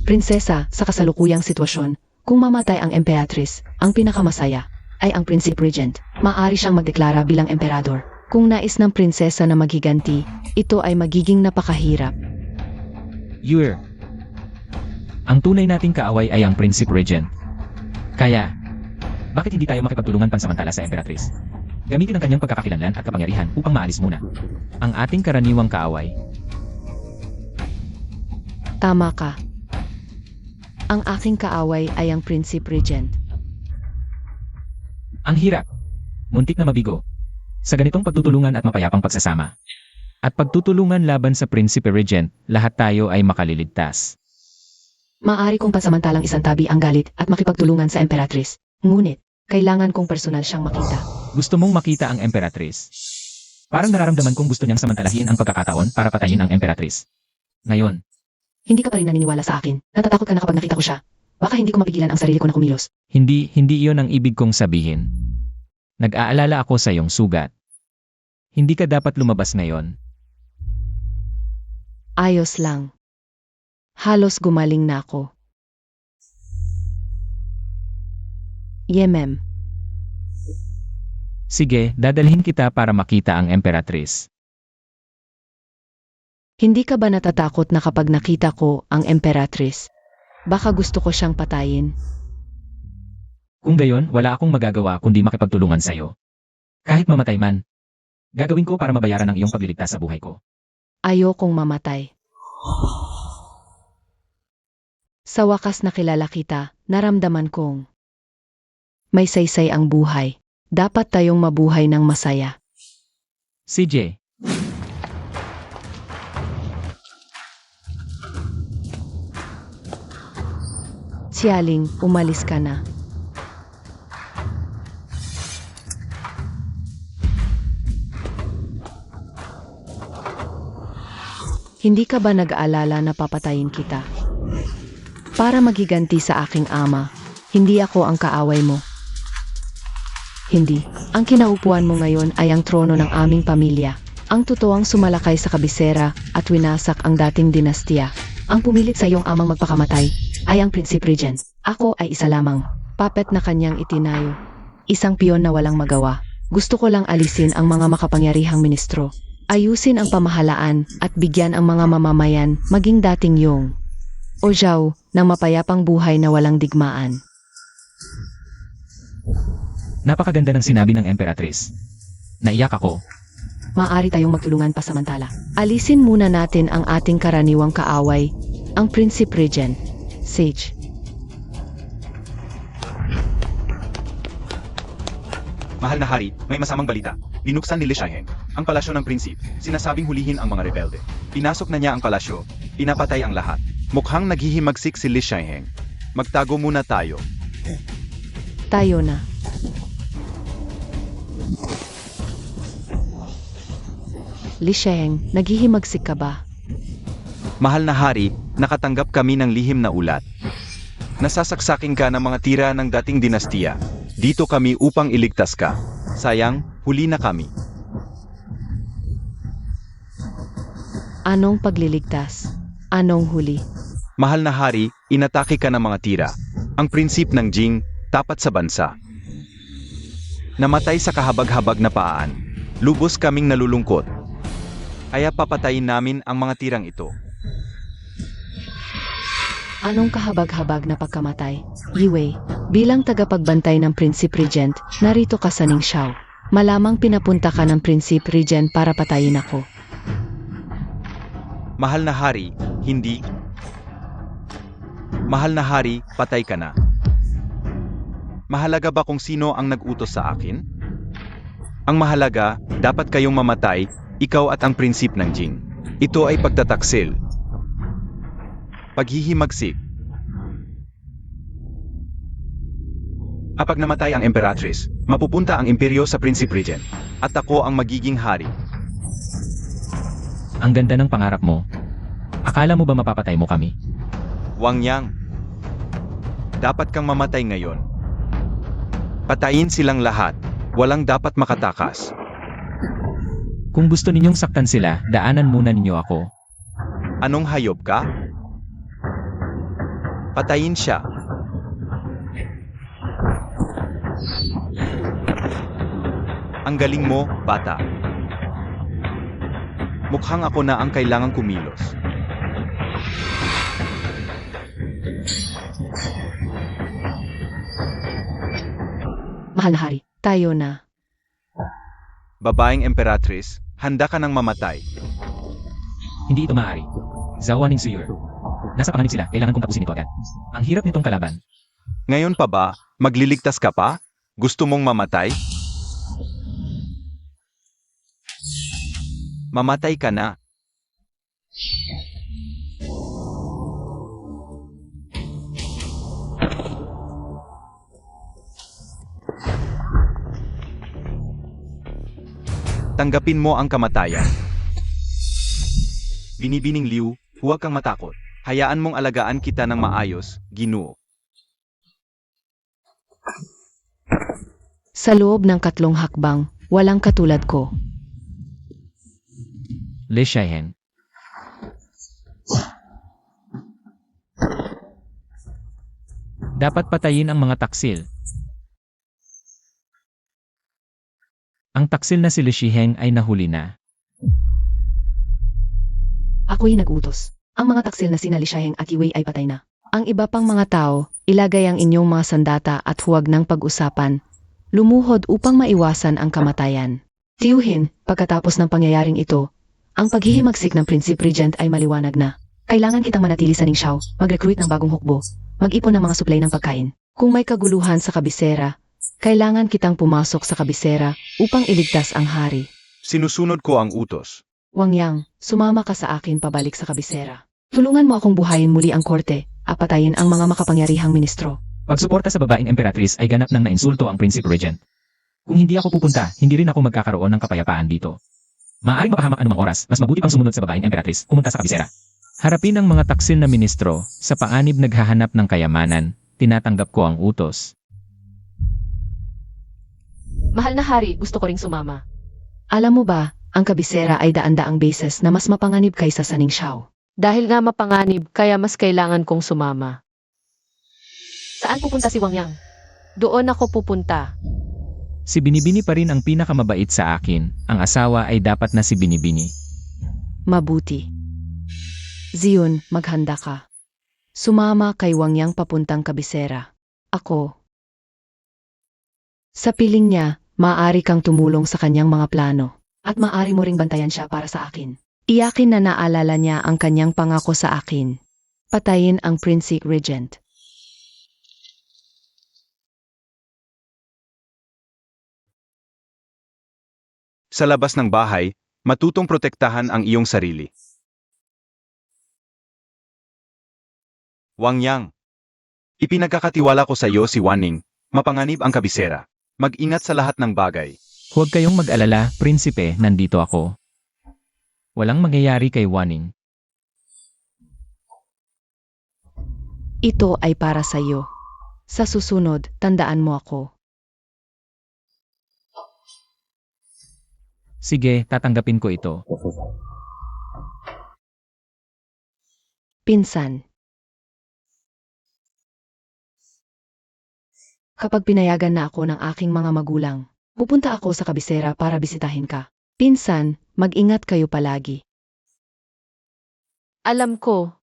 Prinsesa, sa kasalukuyang sitwasyon, kung mamatay ang Emperatrice, ang pinakamasaya ay ang Prinsipe Regent. Maaari siyang magdeklara bilang emperador. Kung nais ng prinsesa na maghiganti, ito ay magiging napakahirap. Yuer, ang tunay nating kaaway ay ang Prinsipe Regent. Kaya, Bakit hindi tayo makipagtulungan pansamantala sa Emperatrice? Gamitin ang kanyang pagkakakilanlan at kapangyarihan upang maalis muna ang ating karaniwang kaaway. Tama ka. Ang aking kaaway ay ang Prinsipe Regent. Ang hirap. Muntik na mabigo. Sa ganitong pagtutulungan at mapayapang pagsasama. At pagtutulungan laban sa Prinsipe Regent, lahat tayo ay makaliligtas. Maaari kong pansamantalang isantabi ang galit at makipagtulungan sa Emperatrice. Ngunit, kailangan kong personal siyang makita. Gusto mong makita ang Emperatrice. Parang nararamdaman kong gusto niyang samantalahin ang pagkakataon para patayin ang Emperatrice. Ngayon, Hindi ka pa rin naniniwala sa akin. Natatakot ka na kapag nakita ko siya. Baka hindi ko mapigilan ang sarili ko na kumilos. hindi iyon ang ibig kong sabihin. Nag-aalala ako sa iyong sugat. Hindi ka dapat lumabas ngayon. Ayos lang. Halos gumaling na ako. Yemem. Sige, dadalhin kita para makita ang Emperatrice. Hindi ka ba natatakot na kapag nakita ko ang Emperatrice? Baka gusto ko siyang patayin. Kung gayon, wala akong magagawa kundi makipagtulungan sa iyo. Kahit mamatay man, gagawin ko para mabayaran ang iyong pagliligtas sa buhay ko. Ayokong mamatay. Sa wakas nakilala kita, naramdaman kong may saysay ang buhay. Dapat tayong mabuhay ng masaya. CJ, Xialing, umalis ka na. Hindi ka ba nag-aalala na papatayin kita? Para maghiganti sa aking ama, hindi ako ang kaaway mo. Hindi. Ang kinaupuan mo ngayon ay ang trono ng aming pamilya. Ang totoong sumalakay sa kabisera at winasak ang dating dinastiya. Ang pumilit sa iyong amang magpakamatay ay ang Prinsipe Regent. Ako ay isa lamang. Puppet na kanyang itinayo. Isang piyon na walang magawa. Gusto ko lang alisin ang mga makapangyarihang ministro. Ayusin ang pamahalaan at bigyan ang mga mamamayan maging dating Yong o Zhao ng mapayapang buhay na walang digmaan. napakaganda ng sinabi ng Emperatrice. Naiyak ako. Maaari tayong magtulungan pasamantala. Alisin muna natin ang ating karaniwang kaaway, ang Prinsipe Regent, Sage. Mahal na hari, may masamang balita. Binuksan ni Li Shaiheng ang palasyo ng prinsip. Sinasabing hulihin ang mga rebelde. Pinasok na niya ang palasyo. Pinapatay ang lahat. Mukhang naghihimagsik si Li Shaiheng. Magtago muna tayo. Tayo na. Li Sheng, naghihimagsik ka ba? Mahal na hari, nakatanggap kami ng lihim na ulat. Nasasaksakin ka ng mga tira ng dating dinastiya. Dito kami upang iligtas ka. Sayang, huli na kami. Anong pagliligtas? Anong huli? Mahal na hari, inatake ka ng mga tira. Ang prinsip ng Jing, tapat sa bansa. Namatay sa kahabag-habag na paan. Lubos kaming nalulungkot. Kaya papatayin namin ang mga tirang ito. Anong kahabag-habag na pagkamatay? Yiwei, bilang tagapagbantay ng Prinsipe Regent, narito ka sa Ningxiao. Malamang pinapunta ka ng Prinsipe Regent para patayin ako. Mahal na hari, hindi. Mahal na hari, patay ka na. Mahalaga ba kung sino ang nag-utos sa akin? Ang mahalaga, dapat kayong mamatay, ikaw at ang prinsip ng Jing. Ito ay pagtataksil. Paghihimagsik. Kapag namatay ang Emperatrice, mapupunta ang imperyo sa Prinsipe Regent. At ako ang magiging hari. Ang ganda ng pangarap mo. Akala mo ba mapapatay mo kami? Wang Yang. Dapat kang mamatay ngayon. Patayin silang lahat. Walang dapat makatakas. Kung gusto ninyong saktan sila, daanan muna ninyo ako. Anong hayop ka? Patayin siya. Ang galing mo, bata. Mukhang ako na ang kailangang kumilos. mahal na hari. Tayo na. Babaeng Emperatrice, handa ka nang mamatay. Hindi ito maaari. Zhao Wanning Suyur. Nasa panganib sila, kailangan kong tapusin ito agad. Ang hirap nitong kalaban. Ngayon pa ba, magliligtas ka pa? Gusto mong mamatay? Mamatay ka na. Tanggapin mo ang kamatayan. Binibining Liu, huwag kang matakot. Hayaan mong alagaan kita ng maayos, Ginoo. Sa loob ng 3 hakbang, walang katulad ko. Li Shaiheng. Dapat patayin ang mga taksil. Ang taksil na si Li Shiheng ay nahuli na. Ako'y nag-utos. Ang mga taksil na sina Li Shaiheng at Yue ay patay na. Ang iba pang mga tao, ilagay ang inyong mga sandata at huwag nang pag-usapan. Lumuhod upang maiwasan ang kamatayan. Tiyuhin, pagkatapos ng pangyayaring ito, ang paghihimagsik ng Prinsipe Regent ay maliwanag na. Kailangan kitang manatili sa Ningxiao, mag-recruit ng bagong hukbo, mag-ipon ng mga supply ng pagkain. Kung may kaguluhan sa kabisera, kailangan kitang pumasok sa kabisera upang iligtas ang hari. Sinusunod ko ang utos. Wang Yang, sumama ka sa akin pabalik sa kabisera. Tulungan mo akong buhayin muli ang korte, apatayin ang mga makapangyarihang ministro. Pagsuporta sa babaeng Emperatrice ay ganap ng nainsulto ang Prinsipe Regent. Kung hindi ako pupunta, hindi rin ako magkakaroon ng kapayapaan dito. Maaaring mapahamak anumang oras, mas mabuti pang sumunod sa babaeng Emperatrice, pumunta sa kabisera. Harapin ang mga taksil na ministro, sa paanib naghahanap ng kayamanan, tinatanggap ko ang utos. Mahal na hari, gusto ko ring sumama. Alam mo ba, ang kabisera ay daan-daang beses na mas mapanganib kaysa sa Ningxiao. Dahil nga mapanganib, kaya mas kailangan kong sumama. Saan pupunta si Wang Yang? Doon ako pupunta. Si Binibini pa rin ang pinakamabait sa akin, ang asawa ay dapat na si Binibini. Mabuti. Zion, maghanda ka. Sumama kay Wang Yang papuntang kabisera. Ako. Sa piling niya, maaari kang tumulong sa kanyang mga plano. At maaari mo ring bantayan siya para sa akin. Iyakin na naalala niya ang kanyang pangako sa akin. Patayin ang Prinsipe Regent. Sa labas ng bahay, matutong protektahan ang iyong sarili. Wang Yang. Ipinagkakatiwala ko sa iyo si Wanning, mapanganib ang kabisera. Mag-ingat sa lahat ng bagay. Huwag kayong mag-alala, prinsipe, nandito ako. Walang mangyayari kay Wanning. Ito ay para sa iyo. Sa susunod, tandaan mo ako. Sige, tatanggapin ko ito. Pinsan. Kapag pinayagan na ako ng aking mga magulang, pupunta ako sa kabisera para bisitahin ka. Pinsan, mag-ingat kayo palagi. Alam ko.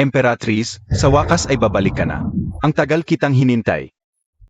Emperatrice, sa wakas ay babalik ka na. Ang tagal kitang hinintay.